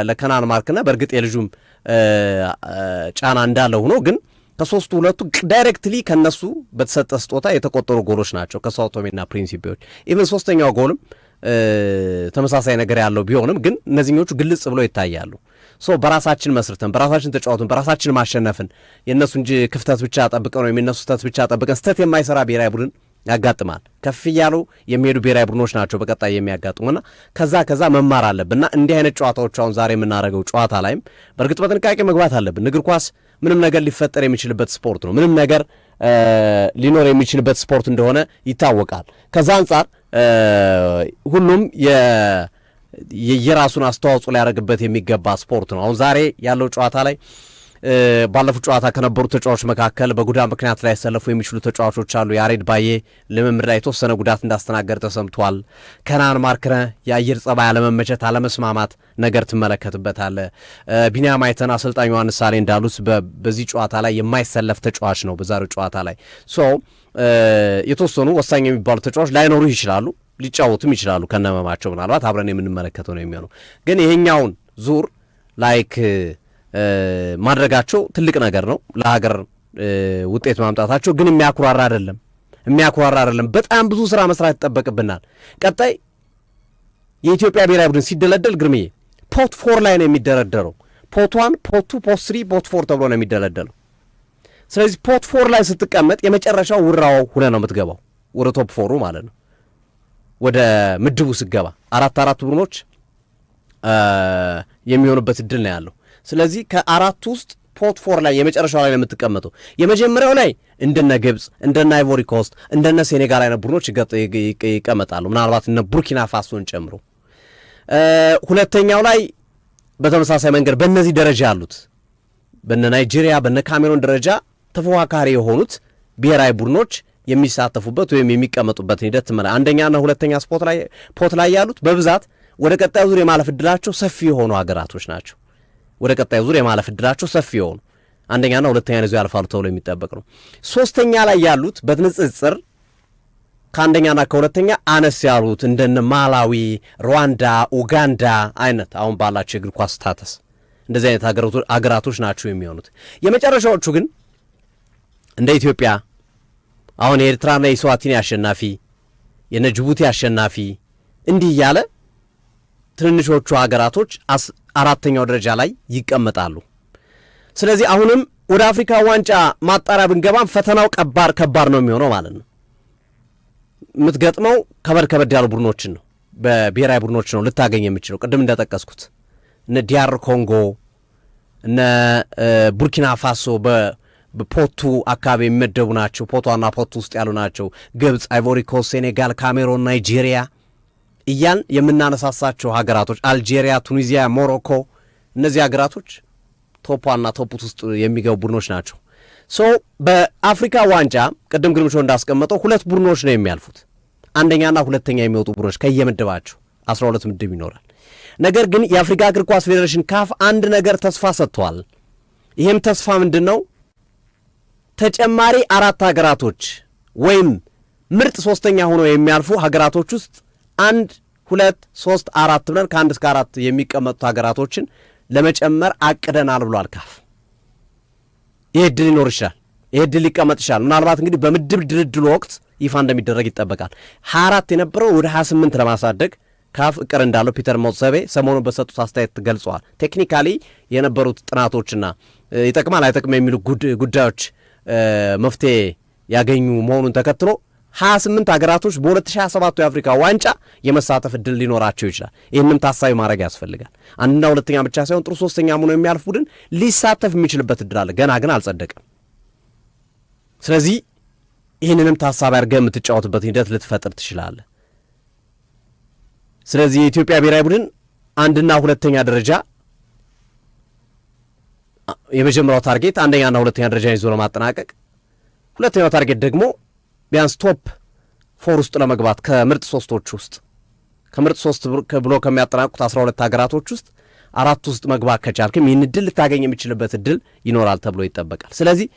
ለከናን ማርክና በእርግጥ የልጁም ጫና እንዳለ ሆኖ ግን ከ3ቱ 2ቱ ዳይሬክትሊ ከነሱ በተሰጠ ስጦታ የተቆጠሩ ጎሎች ናቸው ከሳኦ ቶሜና ፕሪንሲፔዎች። ኢቨን 3ኛው ጎልም ተመሳሳይ ነገር ያለው ቢሆንም ግን እነዚህኞቹ ግልጽ ብሎ ይታያሉ። በራሳችን መስርተን በራሳችን ተጫወትን በራሳችን ማሸነፍን የእነሱ እንጂ ክፍተት ብቻ ጠብቀን ነው የነሱ ስህተት ብቻ ጠብቀን ስህተት የማይሰራ ብሔራዊ ቡድን ያጋጥማል። ከፍ እያሉ የሚሄዱ ብሔራዊ ቡድኖች ናቸው በቀጣይ የሚያጋጥሙና ከዛ መማር አለብንና እንዲህ አይነት ጨዋታዎች አሁን ዛሬ የምናደርገው ጨዋታ ላይም በእርግጥ በጥንቃቄ መግባት አለብን። እግር ኳስ ምንም ነገር ሊፈጠር የሚችልበት ስፖርት ነው። ምንም ነገር ሊኖር የሚችልበት ስፖርት እንደሆነ ይታወቃል። ከዛ አንጻር ሁሉም የራሱን አስተዋጽኦ ሊያደርግበት የሚገባ ስፖርት ነው። አሁን ዛሬ ያለው ጨዋታ ላይ ባለፉት ጨዋታ ከነበሩ ተጫዋቾች መካከል በጉዳት ምክንያት ላይ ያሰለፉ የሚችሉ ተጫዋቾች አሉ። ያሬድ ባዬ ልምምድ ላይ የተወሰነ ጉዳት እንዳስተናገር ተሰምቷል። ከናን ማርክነ የአየር ጸባይ አለመመቸት፣ አለመስማማት ነገር ትመለከትበታለ። ቢኒያም አይተን አሰልጣኝ ዮሐንስ ሳሌ እንዳሉት በዚህ ጨዋታ ላይ የማይሰለፍ ተጫዋች ነው። በዛሬው ጨዋታ ላይ የተወሰኑ ወሳኝ የሚባሉ ተጫዋቾች ላይኖሩ ይችላሉ፣ ሊጫወቱም ይችላሉ ከነመማቸው ምናልባት አብረን የምንመለከተው ነው የሚሆነው። ግን ይሄኛውን ዙር ላይክ ማድረጋቸው ትልቅ ነገር ነው ለሀገር ውጤት ማምጣታቸው። ግን የሚያኩራራ አይደለም። በጣም ብዙ ስራ መስራት ይጠበቅብናል። ቀጣይ የኢትዮጵያ ብሔራዊ ቡድን ሲደለደል ግርምዬ ፖት 4 ላይ ነው የሚደረደረው። ፖት 1፣ ፖት 2፣ ፖት 3፣ ፖት 4 ተብሎ ነው የሚደለደለው። ስለዚህ ፖት 4 ላይ ስትቀመጥ የመጨረሻው ውራው ሁነ ነው የምትገባው ወደ ቶፕ 4 ማለት ነው። ወደ ምድቡ ስገባ 4 ቡድኖች የሚሆንበት እድል ነው ያለው። ስለዚህ ከአራቱ ውስጥ ፖት 4 ላይ የመጨረሻው ላይ ነው የምትቀመጠው። የመጀመሪያው ላይ እንደነ ግብፅ፣ እንደነ አይቮሪ ኮስት፣ እንደነ ሴኔጋል አይነት ቡድኖች ይቀመጣሉ፣ ምናልባት እነ ቡርኪና ፋሶን ጨምሮ። ሁለተኛው ላይ በተመሳሳይ መንገድ በእነዚህ ደረጃ ያሉት በነ ናይጄሪያ በነ ካሜሮን ደረጃ ተፎካካሪ የሆኑት ብሔራዊ ቡድኖች የሚሳተፉበት ወይም የሚቀመጡበትን ሂደት አንደኛና ሁለተኛ ፖት ላይ ያሉት በብዛት ወደ ቀጣዩ ዙር የማለፍ ዕድላቸው ሰፊ የሆኑ ሀገራቶች ናቸው። ወደ ቀጣዩ ዙር የማለፍ ዕድላቸው ሰፊ የሆኑ አንደኛና ሁለተኛ ይዘው ያልፋሉ ተብሎ የሚጠበቅ ነው። ሶስተኛ ላይ ያሉት በንጽጽር ከአንደኛና ከሁለተኛ አነስ ያሉት እንደነ ማላዊ፣ ሩዋንዳ፣ ኡጋንዳ አይነት አሁን ባላቸው የእግር ኳስ ስታተስ እንደዚህ አይነት ሀገራቶች ናቸው የሚሆኑት። የመጨረሻዎቹ ግን እንደ ኢትዮጵያ አሁን የኤርትራና የስዋቲኒ አሸናፊ፣ የነ ጅቡቲ አሸናፊ እንዲህ እያለ ትንንሾቹ ሀገራቶች አራተኛው ደረጃ ላይ ይቀመጣሉ። ስለዚህ አሁንም ወደ አፍሪካ ዋንጫ ማጣሪያ ብንገባም ፈተናው ከባድ ነው የሚሆነው ማለት ነው። የምትገጥመው ከበድ ያሉ ቡድኖችን ነው፣ በብሔራዊ ቡድኖች ነው ልታገኝ የምችለው። ቅድም እንደጠቀስኩት እነ ዲያር ኮንጎ፣ እነ ቡርኪና ፋሶ በፖቱ አካባቢ የሚመደቡ ናቸው። ፖቷና ፖቱ ውስጥ ያሉ ናቸው። ግብፅ፣ አይቮሪ ኮስት፣ ሴኔጋል፣ ካሜሮን፣ ናይጄሪያ እያን የምናነሳሳቸው ሀገራቶች፣ አልጄሪያ፣ ቱኒዚያ፣ ሞሮኮ እነዚህ ሀገራቶች ቶፕዋና ቶፑት ውስጥ የሚገቡ ቡድኖች ናቸው። በአፍሪካ ዋንጫ ቅድም ግርምሾ እንዳስቀመጠው 2 ቡድኖች ነው የሚያልፉት። አንደኛና ሁለተኛ የሚወጡ ቡድኖች ከየምድባቸው 12 ምድብ ይኖራል። ነገር ግን የአፍሪካ እግር ኳስ ፌዴሬሽን ካፍ አንድ ነገር ተስፋ ሰጥቷል። ይህም ተስፋ ምንድን ነው? ተጨማሪ 4 ሀገራቶች ወይም ምርጥ 3ኛ ሆነው የሚያልፉ ሀገራቶች ውስጥ 1 2 3 4 ብለን ከ1 እስከ 4 የሚቀመጡት ሀገራቶችን ለመጨመር አቅደናል ብሏል ካፍ። ይህ ዕድል ሊኖር ይችላል፣ ይህ ዕድል ሊቀመጥ ይችላል። ምናልባት እንግዲህ በምድብ ድልድል ወቅት ይፋ እንደሚደረግ ይጠበቃል። 24 የነበረው ወደ 28 ለማሳደግ ካፍ እቅር እንዳለው ፒተር ሞትሰቤ ሰሞኑን በሰጡት አስተያየት ገልጸዋል። ቴክኒካሊ የነበሩት ጥናቶችና ይጠቅማል አይጠቅም የሚሉ ጉዳዮች መፍትሄ ያገኙ መሆኑን ተከትሎ 28 ሀገራቶች በ2027 የአፍሪካ ዋንጫ የመሳተፍ ዕድል ሊኖራቸው ይችላል። ይህንም ታሳቢ ማድረግ ያስፈልጋል። አንድና ሁለተኛ ብቻ ሳይሆን ጥሩ 3ኛ ሆኖ የሚያልፍ ቡድን ሊሳተፍ የሚችልበት ዕድል አለ። ገና ግን አልጸደቀም። ስለዚህ ይህንንም ታሳቢ አድርገህ የምትጫወትበት ሂደት ልትፈጥር ትችላለህ። ስለዚህ የኢትዮጵያ ብሔራዊ ቡድን አንድና ሁለተኛ ደረጃ የመጀመሪያው ታርጌት አንደኛና ሁለተኛ ደረጃ ይዞ ለማጠናቀቅ፣ ሁለተኛው ታርጌት ደግሞ ቢያንስ ቶፕ 4 ውስጥ ለመግባት ከምርጥ 3ቶች ውስጥ ከምርጥ 3 ብሎ ከሚያጠናቁት 12 ሀገራቶች ውስጥ 4 ውስጥ መግባት ከቻልክም ይህን ዕድል ልታገኝ የሚችልበት ዕድል ይኖራል ተብሎ ይጠበቃል። ስለዚህ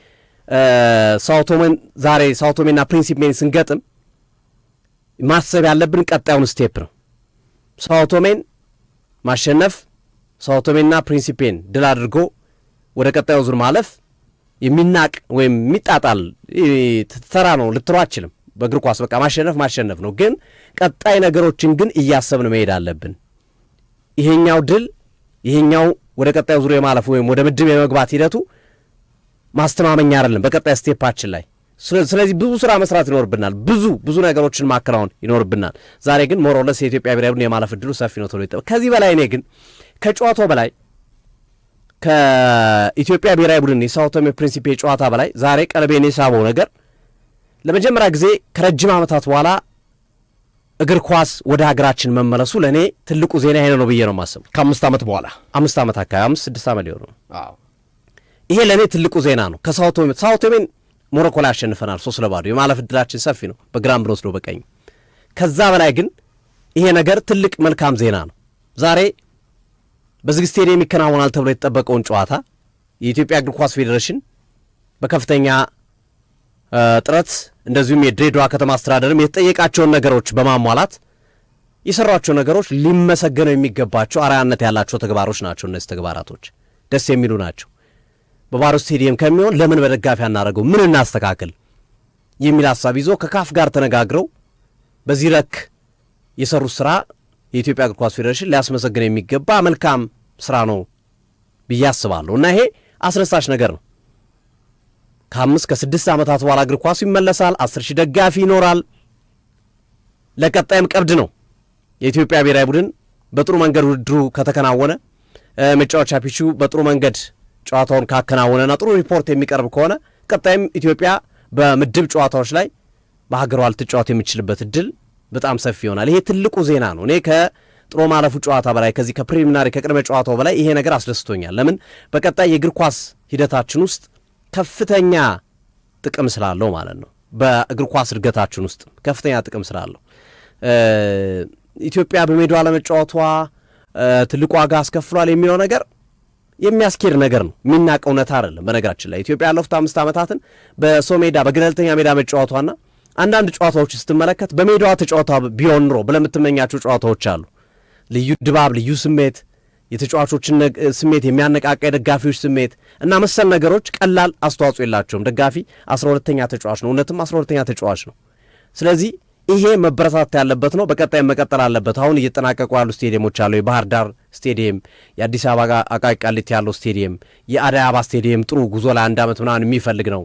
ዛሬ ሳውቶሜና ፕሪንሲፔን ስንገጥም ማሰብ ያለብን ቀጣዩን ስቴፕ ነው። ሳውቶሜን ማሸነፍ፣ ሳውቶሜና ፕሪንሲፔን ድል አድርጎ ወደ ቀጣዩ ዙር ማለፍ የሚናቅ ወይም የሚጣጣል ተራ ነው ልትሮ አችልም። በእግር ኳስ በቃ ማሸነፍ ነው። ግን ቀጣይ ነገሮችን ግን እያሰብን መሄድ አለብን። ይሄኛው ድል ይሄኛው ወደ ቀጣዩ ዙር የማለፍ ወይም ወደ ምድብ የመግባት ሂደቱ ማስተማመኛ አይደለም በቀጣይ ስቴፓችን ላይ። ስለዚህ ብዙ ስራ መስራት ይኖርብናል። ብዙ ነገሮችን ማከናወን ይኖርብናል። ዛሬ ግን ሞሮለስ የኢትዮጵያ ብሔራዊ ቡድን የማለፍ ዕድሉ ሰፊ ነው ተብሎ ይጠበቃል። ከዚህ በላይ እኔ ግን ከጨዋታው በላይ ከኢትዮጵያ ብሔራዊ ቡድን የሳኦ ቶሜ ፕሪንሲፔ ጨዋታ በላይ ዛሬ ቀልቤን የሳበው ነገር ለመጀመሪያ ጊዜ ከረጅም ዓመታት በኋላ እግር ኳስ ወደ ሀገራችን መመለሱ ለእኔ ትልቁ ዜና ይሄ ነው ብዬ ነው የማስበው። ከ5 ዓመት በኋላ 5 ዓመት አካባቢ 5-6 ዓመት ሊሆን ነው። ይሄ ለእኔ ትልቁ ዜና ነው። ሳኦ ቶሜን ሞሮኮ ላይ አሸንፈናል 3-0። የማለፍ ዕድላችን ሰፊ ነው በግራም ብንወስደው በቀኝ። ከዛ በላይ ግን ይሄ ነገር ትልቅ መልካም ዜና ነው። ዛሬ በዝግ ስቴዲየም ይከናወናል ተብሎ የተጠበቀውን ጨዋታ የኢትዮጵያ እግር ኳስ ፌዴሬሽን በከፍተኛ ጥረት እንደዚሁም የድሬዳዋ ከተማ አስተዳደርም የተጠየቃቸውን ነገሮች በማሟላት የሰሯቸው ነገሮች ሊመሰገነው የሚገባቸው አርአያነት ያላቸው ተግባሮች ናቸው። እነዚህ ተግባራቶች ደስ የሚሉ ናቸው። በባሮ ስቴዲየም ከሚሆን ለምን በደጋፊ አናደርገው፣ ምን እናስተካክል የሚል ሀሳብ ይዞ ከካፍ ጋር ተነጋግረው በዚህ ረክ የሰሩት ስራ የኢትዮጵያ እግር ኳስ ፌዴሬሽን ሊያስመሰግን የሚገባ መልካም ስራ ነው ብዬ አስባለሁ። እና ይሄ አስደሳች ነገር ነው። ከ5-6 ዓመታት በኋላ እግር ኳሱ ይመለሳል። 10,000 ደጋፊ ይኖራል። ለቀጣይም ቀብድ ነው። የኢትዮጵያ ብሔራዊ ቡድን በጥሩ መንገድ ውድድሩ ከተከናወነ መጫወቻ ፒቹ በጥሩ መንገድ ጨዋታውን ካከናወነና ጥሩ ሪፖርት የሚቀርብ ከሆነ ቀጣይም ኢትዮጵያ በምድብ ጨዋታዎች ላይ በሀገሯ ልትጫወት የሚችልበት እድል በጣም ሰፊ ይሆናል። ይሄ ትልቁ ዜና ነው። እኔ ከጥሎ ማለፉ ጨዋታ በላይ ከዚህ ከፕሪሊሚናሪ ከቅድመ ጨዋታው በላይ ይሄ ነገር አስደስቶኛል። ለምን በቀጣይ የእግር ኳስ ሂደታችን ውስጥ ከፍተኛ ጥቅም ስላለው ማለት ነው። በእግር ኳስ እድገታችን ውስጥ ከፍተኛ ጥቅም ስላለው ኢትዮጵያ በሜዳዋ ለመጫወቷ ትልቁ ዋጋ አስከፍሏል የሚለው ነገር የሚያስኬድ ነገር ነው። የሚናቅ እውነት አይደለም። በነገራችን ላይ ኢትዮጵያ ያለፉት 5 ዓመታትን በሰው ሜዳ በገለልተኛ ሜዳ መጫወቷና አንዳንድ ጨዋታዎች ስትመለከት በሜዳዋ ተጫዋታ ቢሆን ኖሮ ብለምትመኛቸው ጨዋታዎች አሉ። ልዩ ድባብ፣ ልዩ ስሜት፣ የተጫዋቾችን ስሜት የሚያነቃቃ የደጋፊዎች ስሜት እና መሰል ነገሮች ቀላል አስተዋጽኦ የላቸውም። ደጋፊ 12ኛ ተጫዋች ነው፣ እውነትም 12ኛ ተጫዋች ነው። ስለዚህ ይሄ መበረታታ ያለበት ነው። በቀጣይ መቀጠል አለበት። አሁን እየተጠናቀቁ ያሉ ስቴዲየሞች አሉ። የባህር ዳር ስቴዲየም፣ የአዲስ አበባ አቃቂ ቃሊቲ ያለው ስቴዲየም፣ የአዳይ አበባ ስቴዲየም ጥሩ ጉዞ ላይ 1 ዓመት ምናምን የሚፈልግ ነው።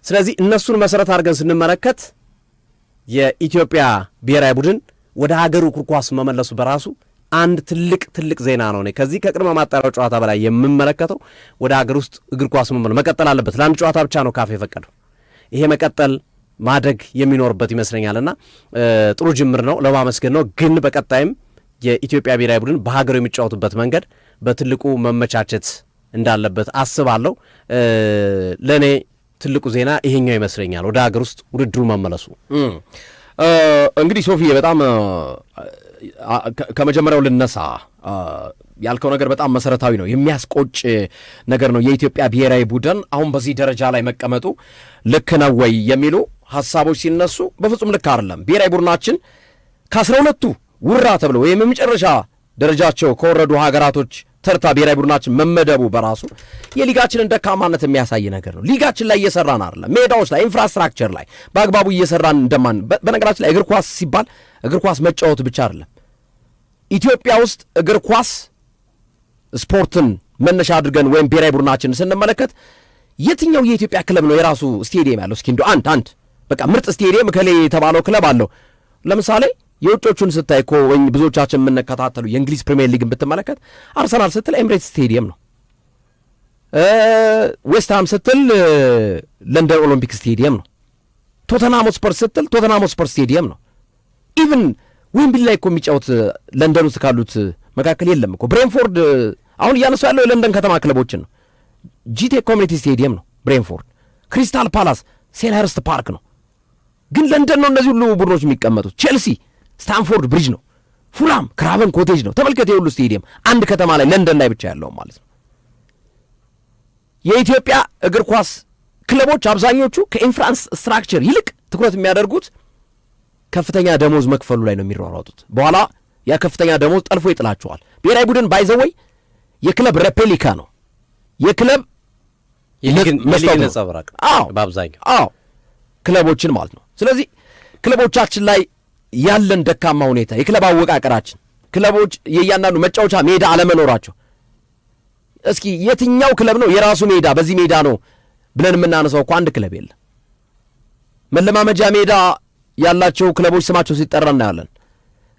ስለዚህ እነሱን መሰረት አድርገን ስንመለከት የኢትዮጵያ ብሔራዊ ቡድን ወደ ሀገሩ እግር ኳስ መመለሱ በራሱ አንድ ትልቅ ዜና ነው። ከዚህ ከቅድመ ማጣሪያው ጨዋታ በላይ የምመለከተው ወደ ሀገር ውስጥ እግር ኳስ መቀጠል አለበት። ለአንድ ጨዋታ ብቻ ነው ካፍ የፈቀደው። ይሄ መቀጠል ማደግ የሚኖርበት ይመስለኛልና ጥሩ ጅምር ነው፣ ለማመስገን ነው። ግን በቀጣይም የኢትዮጵያ ብሔራዊ ቡድን በሀገሩ የሚጫወቱበት መንገድ በትልቁ መመቻቸት እንዳለበት አስባለሁ። ለእኔ ትልቁ ዜና ይሄኛው ይመስለኛል፣ ወደ ሀገር ውስጥ ውድድሩ መመለሱ። እንግዲህ ሶፊዬ በጣም ከመጀመሪያው ልነሳ። ያልከው ነገር በጣም መሰረታዊ ነው፣ የሚያስቆጭ ነገር ነው። የኢትዮጵያ ብሔራዊ ቡድን አሁን በዚህ ደረጃ ላይ መቀመጡ ልክ ነው ወይ የሚሉ ሀሳቦች ሲነሱ በፍጹም ልክ አይደለም። ብሔራዊ ቡድናችን ከ12ቱ ውራ ተብለው ወይም የመጨረሻ ደረጃቸው ከወረዱ ሀገራቶች ተርታ ብሔራዊ ቡድናችን መመደቡ በራሱ የሊጋችንን ደካማነት የሚያሳይ ነገር ነው። ሊጋችን ላይ እየሰራን አይደለም። ሜዳዎች ላይ ኢንፍራስትራክቸር ላይ በአግባቡ እየሰራን እንደማን። በነገራችን ላይ እግር ኳስ ሲባል እግር ኳስ መጫወት ብቻ አይደለም። ኢትዮጵያ ውስጥ እግር ኳስ ስፖርትን መነሻ አድርገን ወይም ብሔራዊ ቡድናችንን ስንመለከት የትኛው የኢትዮጵያ ክለብ ነው የራሱ ስቴዲየም ያለው? እስኪ እንደው አንድ በቃ ምርጥ ስቴዲየም ከሌ የተባለው ክለብ አለው። ለምሳሌ የውጮቹን ስታይ እኮ ወይ ብዙዎቻችን የምንከታተሉ የእንግሊዝ ፕሪሚየር ሊግን ብትመለከት አርሰናል ስትል ኤምሬትስ ስቴዲየም ነው። ዌስትሃም ስትል ለንደን ኦሎምፒክ ስቴዲየም ነው። ቶተንሃም ስፐርስ ስትል ቶተንሃም ስፐርስ ስቴዲየም ነው። ኢቭን ዌምብሊ ላይ እኮ የሚጫወት ለንደን ውስጥ ካሉት መካከል የለም እኮ። ብሬንፎርድ አሁን እያነሱ ያለው የለንደን ከተማ ክለቦችን ነው። ጂቴክ ኮሚኒቲ ስቴዲየም ነው ብሬንፎርድ። ክሪስታል ፓላስ ሴልኸርስት ፓርክ ነው። ግን ለንደን ነው እነዚህ ሁሉ ቡድኖች የሚቀመጡት። ቼልሲ ስታንፎርድ ብሪጅ ነው። ፉላም ክራቨን ኮቴጅ ነው። ተመልከት፣ የሁሉ ስቴዲየም አንድ ከተማ ላይ ለንደን ላይ ብቻ ያለው ማለት ነው። የኢትዮጵያ እግር ኳስ ክለቦች አብዛኞቹ ከኢንፍራስትራክቸር ይልቅ ትኩረት የሚያደርጉት ከፍተኛ ደሞዝ መክፈሉ ላይ ነው የሚሯሯጡት። በኋላ ያ ከፍተኛ ደሞዝ ጠልፎ ይጥላቸዋል። ብሔራዊ ቡድን ባይዘወይ የክለብ ሬፕሊካ ነው። የክለብ ነጸብራቅ በአብዛኛው ክለቦችን ማለት ነው። ስለዚህ ክለቦቻችን ላይ ያለን ደካማ ሁኔታ፣ የክለብ አወቃቀራችን፣ ክለቦች የእያንዳንዱ መጫወቻ ሜዳ አለመኖራቸው። እስኪ የትኛው ክለብ ነው የራሱ ሜዳ በዚህ ሜዳ ነው ብለን የምናነሳው? እኮ አንድ ክለብ የለም። መለማመጃ ሜዳ ያላቸው ክለቦች ስማቸው ሲጠራ እናያለን።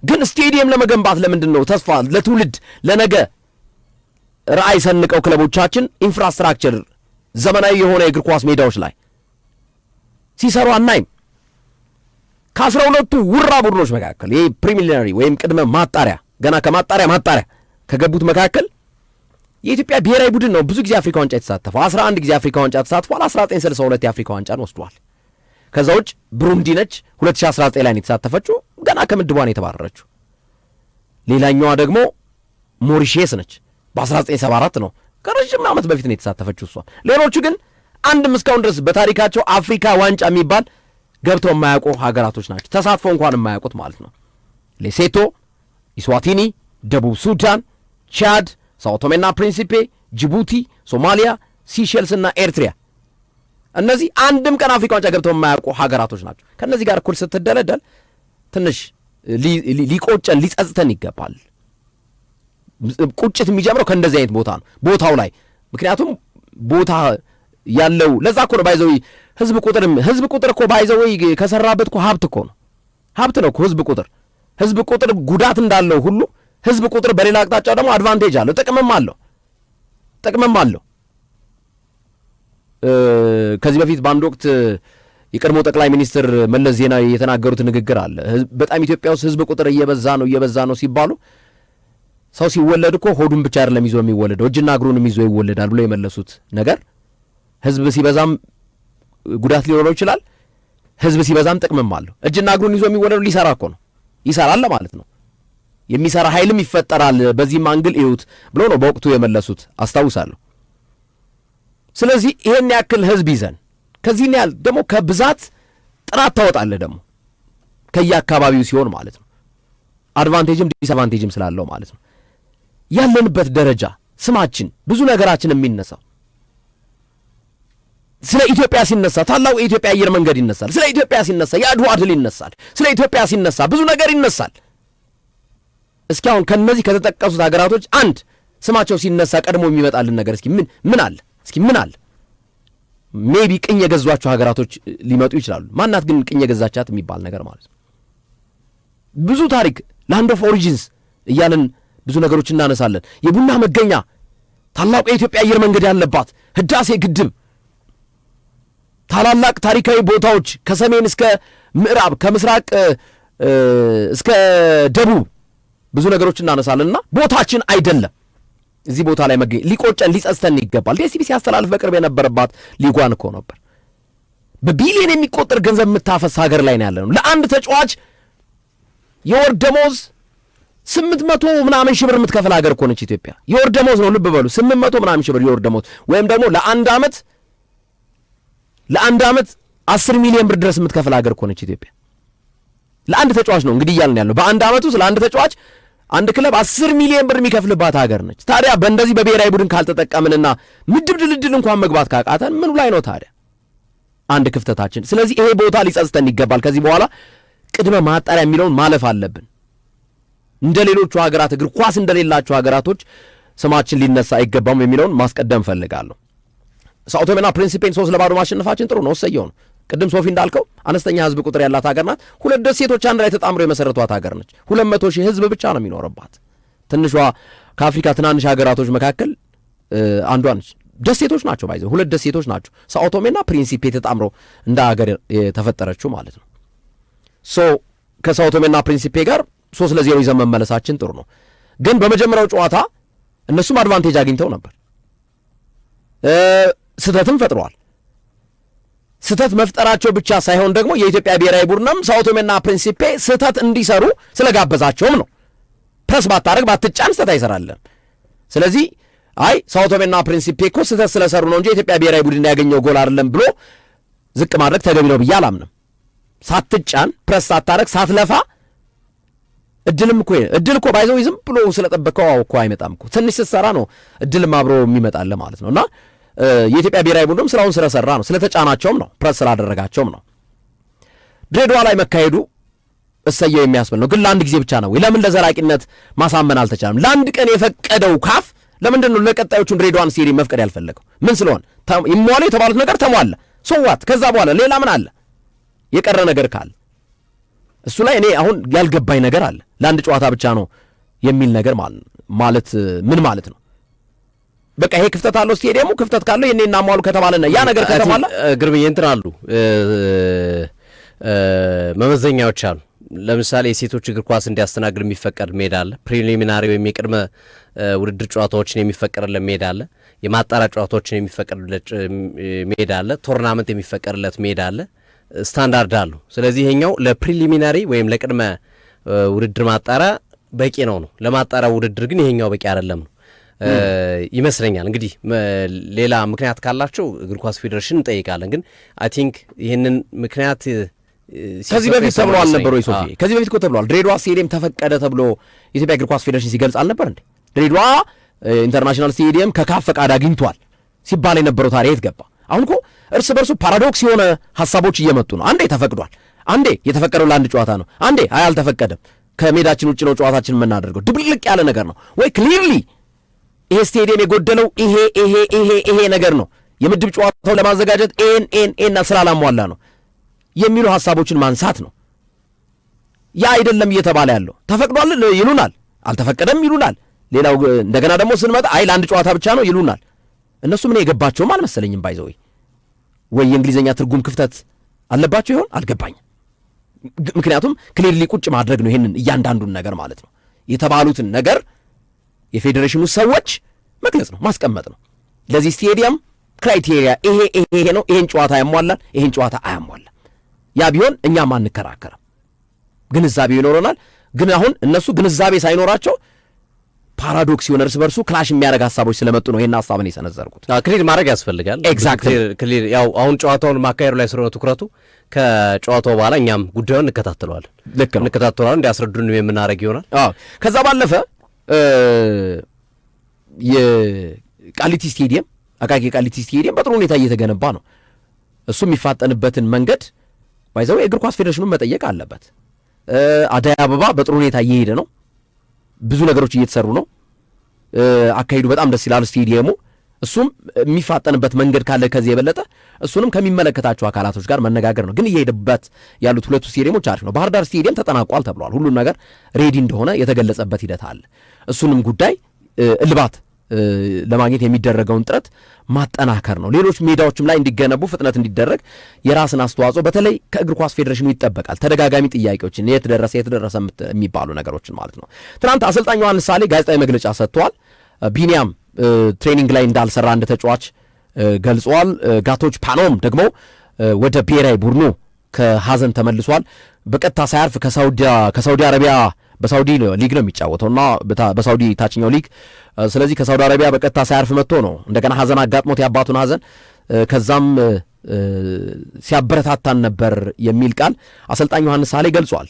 ግን ስቴዲየም ለመገንባት ለምንድን ነው ተስፋ ለትውልድ ለነገ ራዕይ ሰንቀው ክለቦቻችን ኢንፍራስትራክቸር ዘመናዊ የሆነ የእግር ኳስ ሜዳዎች ላይ ሲሰሩ አናይም? ከ12ቱ ውራ ቡድኖች መካከል ይህ ፕሪሊሚናሪ ወይም ቅድመ ማጣሪያ ገና ከማጣሪያ ከገቡት መካከል የኢትዮጵያ ብሔራዊ ቡድን ነው ብዙ ጊዜ አፍሪካ ዋንጫ የተሳተፈው። 11 ጊዜ አፍሪካ ዋንጫ ተሳትፏል። 1962 የአፍሪካ ዋንጫን ወስዷል። ከዛ ውጭ ብሩንዲ ነች 2019 ላይ የተሳተፈችው፣ ገና ከምድቧን የተባረረችው። ሌላኛዋ ደግሞ ሞሪሼስ ነች፣ በ1974 ነው፣ ከረጅም ዓመት በፊት ነው የተሳተፈችው እሷ። ሌሎቹ ግን አንድም እስካሁን ድረስ በታሪካቸው አፍሪካ ዋንጫ የሚባል ገብተው የማያውቁ ሀገራቶች ናቸው። ተሳትፎ እንኳን የማያውቁት ማለት ነው። ሌሴቶ፣ ኢስዋቲኒ፣ ደቡብ ሱዳን፣ ቻድ፣ ሳኦ ቶሜና ፕሪንሲፔ፣ ጅቡቲ፣ ሶማሊያ፣ ሲሼልስ እና ኤርትሪያ። እነዚህ አንድም ቀን አፍሪካ ዋንጫ ገብተው የማያውቁ ሀገራቶች ናቸው። ከእነዚህ ጋር እኩል ስትደለደል ትንሽ ሊቆጨን ሊጸጽተን ይገባል። ቁጭት የሚጀምረው ከእንደዚህ አይነት ቦታ ነው፣ ቦታው ላይ። ምክንያቱም ቦታ ያለው ለዛ እኮ ነው ባይዘው ህዝብ ቁጥር እኮ ባይዘው ከሰራበት እኮ ሀብት ነው እኮ ህዝብ ቁጥር ጉዳት እንዳለው ሁሉ ህዝብ ቁጥር በሌላ አቅጣጫ ደግሞ አድቫንቴጅ አለው፣ ጥቅምም አለው። ከዚህ በፊት በአንድ ወቅት የቀድሞ ጠቅላይ ሚኒስትር መለስ ዜናዊ የተናገሩት ንግግር አለ። በጣም ኢትዮጵያ ውስጥ ህዝብ ቁጥር እየበዛ ነው ሲባሉ ሰው ሲወለድ እኮ ሆዱን ብቻ አይደለም ይዞ የሚወለደው እጅና እግሩንም ይዞ ይወለዳል ብሎ የመለሱት ነገር ህዝብ ሲበዛም ጉዳት ሊኖረው ይችላል፣ ህዝብ ሲበዛም ጥቅምም አለው። እጅና እግሩን ይዞ የሚወለደው ሊሰራ እኮ ነው፣ ይሰራል ማለት ነው። የሚሰራ ኃይልም ይፈጠራል። በዚህም አንግል እዩት ብሎ ነው በወቅቱ የመለሱት አስታውሳለሁ። ስለዚህ ይሄን ያክል ህዝብ ይዘን ከዚህ ያህል ደግሞ ከብዛት ጥራት ታወጣለህ ደግሞ ከየአካባቢው ሲሆን ማለት ነው። አድቫንቴጅም ዲስአድቫንቴጅም ስላለው ማለት ነው። ያለንበት ደረጃ ስማችን ብዙ ነገራችን የሚነሳው ስለ ኢትዮጵያ ሲነሳ ታላቁ የኢትዮጵያ አየር መንገድ ይነሳል። ስለ ኢትዮጵያ ሲነሳ የአድዋ ድል ይነሳል። ስለ ኢትዮጵያ ሲነሳ ብዙ ነገር ይነሳል። እስኪ አሁን ከነዚህ ከተጠቀሱት ሀገራቶች አንድ ስማቸው ሲነሳ ቀድሞ የሚመጣልን ነገር እስኪ ምን አለ? እስኪ ምን አለ? ሜቢ ቅኝ የገዟቸው ሀገራቶች ሊመጡ ይችላሉ። ማናት ግን ቅኝ የገዛቻት የሚባል ነገር ማለት ነው። ብዙ ታሪክ ላንድ ኦፍ ኦሪጂንስ እያለን ብዙ ነገሮች እናነሳለን። የቡና መገኛ ታላቁ የኢትዮጵያ አየር መንገድ ያለባት ህዳሴ ግድብ፣ ታላላቅ ታሪካዊ ቦታዎች ከሰሜን እስከ ምዕራብ ከምስራቅ እስከ ደቡብ ብዙ ነገሮች እናነሳለንና ቦታችን አይደለም እዚህ ቦታ ላይ መገኘት ሊቆጨን ሊጸጽተን ይገባል። ዲኤስቲቪ ሲያስተላልፍ በቅርብ የነበረባት ሊጓን እኮ ነበር። በቢሊየን የሚቆጠር ገንዘብ የምታፈስ ሀገር ላይ ነው ያለነው። ለአንድ ተጫዋች የወር ደሞዝ 800 ምናምን ሺህ ብር የምትከፍል ሀገር እኮ ነች ኢትዮጵያ። የወር ደሞዝ ነው ልብ በሉ፣ 800 ምናምን ሺህ ብር የወር ደሞዝ፣ ወይም ደግሞ ለአንድ ዓመት 10 ሚሊዮን ብር ድረስ የምትከፍል ሀገር እኮ ነች ኢትዮጵያ። ለአንድ ተጫዋች ነው እንግዲህ እያልን ያለው። በአንድ ዓመት ውስጥ ለአንድ ተጫዋች አንድ ክለብ 10 ሚሊዮን ብር የሚከፍልባት ሀገር ነች። ታዲያ በእንደዚህ በብሔራዊ ቡድን ካልተጠቀምንና ምድብ ድልድል እንኳን መግባት ካቃተን ምኑ ላይ ነው ታዲያ አንድ ክፍተታችን? ስለዚህ ይሄ ቦታ ሊጸጽተን ይገባል። ከዚህ በኋላ ቅድመ ማጣሪያ የሚለውን ማለፍ አለብን። እንደ ሌሎቹ ሀገራት እግር ኳስ እንደሌላቸው ሀገራቶች ስማችን ሊነሳ አይገባም የሚለውን ማስቀደም ፈልጋለሁ። ሳኦ ቶሜና ፕሪንሲፔን 3-0 ማሸነፋችን ጥሩ ነው፣ ወሰየው ነው። ቅድም ሶፊ እንዳልከው አነስተኛ ህዝብ ቁጥር ያላት ሀገር ናት። 2 ደሴቶች አንድ ላይ ተጣምረው የመሰረቷት ሀገር ነች። 200,000 ህዝብ ብቻ ነው የሚኖርባት። ትንሿ ከአፍሪካ ትናንሽ ሀገራቶች መካከል አንዷ ነች። ደሴቶች ናቸው ባይዘው 2 ደሴቶች ናቸው። ሳኦ ቶሜና ፕሪንሲፔ ተጣምረው እንደ ሀገር የተፈጠረችው ማለት ነው። ከሳኦ ቶሜና ፕሪንሲፔ ጋር 3-0 ይዘን መመለሳችን ጥሩ ነው። ግን በመጀመሪያው ጨዋታ እነሱም አድቫንቴጅ አግኝተው ነበር። ስህተትም ፈጥረዋል። ስህተት መፍጠራቸው ብቻ ሳይሆን ደግሞ የኢትዮጵያ ብሔራዊ ቡድንም ሳኦ ቶሜና ፕሪንሲፔ ስህተት እንዲሰሩ ስለጋበዛቸውም ነው። ፕረስ ባታረግ ባትጫን ስህተት አይሰራለም። ስለዚህ ሳኦ ቶሜና ፕሪንሲፔ እኮ ስህተት ስለሰሩ ነው እንጂ የኢትዮጵያ ብሔራዊ ቡድን ያገኘው ጎል አይደለም ብሎ ዝቅ ማድረግ ተገቢ ነው ብዬ አላምንም። ሳትጫን ፕረስ ሳታረግ ሳትለፋ እድልም እኮ ባይዘው ዝም ብሎ ስለጠበቀው እኮ አይመጣም እኮ። ትንሽ ስትሰራ ነው እድልም አብሮ የሚመጣለ ማለት ነውና የኢትዮጵያ ብሔራዊ ቡድንም ስራውን ስለሰራ ነው፣ ስለተጫናቸውም ነው፣ ፕረስ ስላደረጋቸውም ነው። ድሬዳዋ ላይ መካሄዱ እሰየው የሚያስብል ነው። ግን ለአንድ ጊዜ ብቻ ነው ወይ? ለምን ለዘላቂነት ማሳመን አልተቻለም? ለአንድ ቀን የፈቀደው ካፍ ለምንድን ነው ለቀጣዮቹን ድሬዳዋን ስቴዲየም መፍቀድ ያልፈለገው? ምን ስለሆነ? ይሟሉ የተባሉት ነገር ተሟላ። ሶዋት ከዛ በኋላ ሌላ ምን አለ? የቀረ ነገር ካለ እሱ ላይ እኔ አሁን ያልገባኝ ነገር አለ። ለአንድ ጨዋታ ብቻ ነው የሚል ነገር ማለት ምን ማለት ነው? በቃ ይሄ ክፍተት አለው ስቴዲየሙ። ክፍተት ካለው የኔ እናሟሉ ከተባለና ያ ነገር ከተባለ ግርብዬ እንትን አሉ መመዘኛዎች አሉ። ለምሳሌ የሴቶች እግር ኳስ እንዲያስተናግድ የሚፈቀድ ሜዳ አለ። ፕሪሊሚናሪ ወይም የቅድመ ውድድር ጨዋታዎችን የሚፈቀድለት ሜዳ አለ። የማጣሪያ ጨዋታዎችን የሚፈቀድለት ሜዳ አለ። ቶርናመንት የሚፈቀድለት ሜዳ አለ። ስታንዳርድ አሉ። ስለዚህ ይሄኛው ለፕሪሊሚናሪ ወይም ለቅድመ ውድድር ማጣሪያ በቂ ነው። ለማጣሪያ ውድድር ግን ይሄኛው በቂ አይደለም ነው ይመስለኛል። እንግዲህ ሌላ ምክንያት ካላቸው እግር ኳስ ፌዴሬሽን እንጠይቃለን። ግን አይ ቲንክ ይህንን ምክንያት ከዚህ በፊት ተብሎ አልነበረ ወይ ሶፊ? ከዚህ በፊት እኮ ተብሏል። ድሬዳዋ ስቴዲየም ተፈቀደ ተብሎ የኢትዮጵያ እግር ኳስ ፌዴሬሽን ሲገልጽ አልነበር እንዴ? ድሬዳዋ ኢንተርናሽናል ስቴዲየም ከካፍ ፈቃድ አግኝቷል ሲባል የነበረው ታዲያ የት ገባ? አሁን እኮ እርስ በርሱ ፓራዶክስ የሆነ ሀሳቦች እየመጡ ነው። አንዴ ተፈቅዷል፣ አንዴ የተፈቀደው ለአንድ ጨዋታ ነው፣ አንዴ አልተፈቀደም፣ ከሜዳችን ውጭ ነው ጨዋታችን የምናደርገው። ድብልቅ ያለ ነገር ነው ወይ? ክሊርሊ ይሄ ስቴዲየም የጎደለው ይሄ ነገር ነው። የምድብ ጨዋታው ለማዘጋጀት ኤን ስላላሟላ ነው የሚሉ ሀሳቦችን ማንሳት ነው። ያ አይደለም እየተባለ ያለው። ተፈቅዷል ይሉናል። አልተፈቀደም ይሉናል። ሌላው እንደገና ደግሞ ስንመጣ አይ ለአንድ ጨዋታ ብቻ ነው ይሉናል። እነሱ ምን የገባቸውም አልመሰለኝም። ባይዘው ወይ የእንግሊዝኛ ትርጉም ክፍተት አለባቸው ይሆን አልገባኝም። ምክንያቱም ክሊርሊ ቁጭ ማድረግ ነው ይሄንን እያንዳንዱን ነገር ማለት ነው የተባሉትን ነገር የፌዴሬሽኑ ሰዎች መግለጽ ነው ማስቀመጥ ነው። ለዚህ ስቴዲየም ክራይቴሪያ ይሄ ነው፣ ይሄን ጨዋታ ያሟላል፣ ይሄን ጨዋታ አያሟላም። ያ ቢሆን እኛም አንከራከርም፣ ግንዛቤው ይኖረናል። ግን አሁን እነሱ ግንዛቤ ሳይኖራቸው ፓራዶክስ የሆነ እርስ በርሱ ክላሽ የሚያደርግ ሀሳቦች ስለመጡ ነው ይሄን ሀሳብን የሰነዘርኩት። ክሊር ማድረግ ያስፈልጋል። ኤግዛክትሊ ክሊር ያው አሁን ጨዋታውን ማካሄዱ ላይ ስለሆነ ትኩረቱ ከጨዋታው በኋላ እኛም ጉዳዩን እንከታተለዋለን። ልክ ነው እንከታተለዋለን፣ እንዲያስረዱን የምናደርግ ይሆናል። ከዛ ባለፈ የቃሊቲ ስቴዲየም አቃቂ ቃሊቲ ስቴዲየም በጥሩ ሁኔታ እየተገነባ ነው። እሱ የሚፋጠንበትን መንገድ ባይዘው የእግር ኳስ ፌዴሬሽኑን መጠየቅ አለበት። አዳይ አበባ በጥሩ ሁኔታ እየሄደ ነው። ብዙ ነገሮች እየተሰሩ ነው። አካሄዱ በጣም ደስ ይላል ስቴዲየሙ። እሱም የሚፋጠንበት መንገድ ካለ ከዚህ የበለጠ እሱንም ከሚመለከታቸው አካላቶች ጋር መነጋገር ነው። ግን እየሄደበት ያሉት ሁለቱ ስቴዲየሞች አሪፍ ነው። ባህር ዳር ስቴዲየም ተጠናቋል ተብሏል። ሁሉም ነገር ሬዲ እንደሆነ የተገለጸበት ሂደት አለ። እሱንም ጉዳይ እልባት ለማግኘት የሚደረገውን ጥረት ማጠናከር ነው። ሌሎች ሜዳዎችም ላይ እንዲገነቡ ፍጥነት እንዲደረግ የራስን አስተዋጽኦ በተለይ ከእግር ኳስ ፌዴሬሽኑ ይጠበቃል። ተደጋጋሚ ጥያቄዎችን የተደረሰ የሚባሉ ነገሮችን ማለት ነው። ትናንት አሰልጣኝ ዮሐንስ ሳሌ ጋዜጣዊ መግለጫ ሰጥተዋል። ቢኒያም ትሬኒንግ ላይ እንዳልሰራ እንደ ተጫዋች ገልጸዋል። ጋቶች ፓኖም ደግሞ ወደ ብሔራዊ ቡድኑ ከሀዘን ተመልሷል። በቀጥታ ሳያርፍ ከሳውዲ አረቢያ በሳውዲ ሊግ ነው የሚጫወተው እና በሳውዲ ታችኛው ሊግ። ስለዚህ ከሳውዲ አረቢያ በቀጥታ ሳያርፍ መጥቶ ነው እንደገና ሀዘን አጋጥሞት የአባቱን ሀዘን ከዛም ሲያበረታታን ነበር የሚል ቃል አሰልጣኝ ዮሐንስ ሳሌ ገልጿል።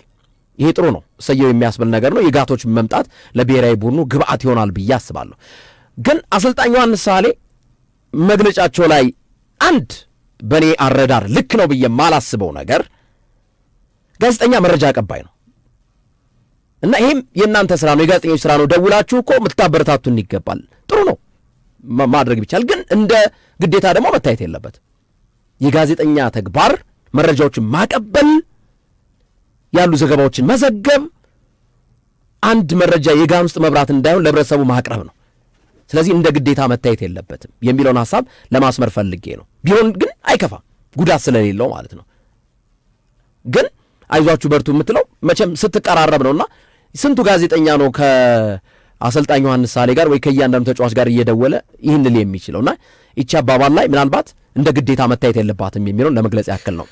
ይሄ ጥሩ ነው፣ እሰየው የሚያስብል ነገር ነው። የጋቶች መምጣት ለብሔራዊ ቡድኑ ግብአት ይሆናል ብዬ አስባለሁ። ግን አሰልጣኝ ዮሐንስ ሳሌ መግለጫቸው ላይ አንድ በእኔ አረዳር ልክ ነው ብዬ የማላስበው ነገር ጋዜጠኛ መረጃ አቀባይ ነው እና ይሄም የእናንተ ስራ ነው፣ የጋዜጠኞች ስራ ነው። ደውላችሁ እኮ የምታበረታቱን ይገባል። ጥሩ ነው ማድረግ ቢቻል፣ ግን እንደ ግዴታ ደግሞ መታየት የለበት። የጋዜጠኛ ተግባር መረጃዎችን ማቀበል፣ ያሉ ዘገባዎችን መዘገብ፣ አንድ መረጃ የጋን ውስጥ መብራት እንዳይሆን ለህብረተሰቡ ማቅረብ ነው። ስለዚህ እንደ ግዴታ መታየት የለበትም የሚለውን ሐሳብ ለማስመር ፈልጌ ነው። ቢሆን ግን አይከፋም፣ ጉዳት ስለሌለው ማለት ነው። ግን አይዟችሁ በርቱ የምትለው መቼም ስትቀራረብ ነውና ስንቱ ጋዜጠኛ ነው ከአሰልጣኝ ዮሐንስ ሳሌ ጋር ወይ ከእያንዳንዱ ተጫዋች ጋር እየደወለ ይህን ልል የሚችለውና ይቺ አባባል ላይ ምናልባት እንደ ግዴታ መታየት የለባትም የሚለውን ለመግለጽ ያክል ነው።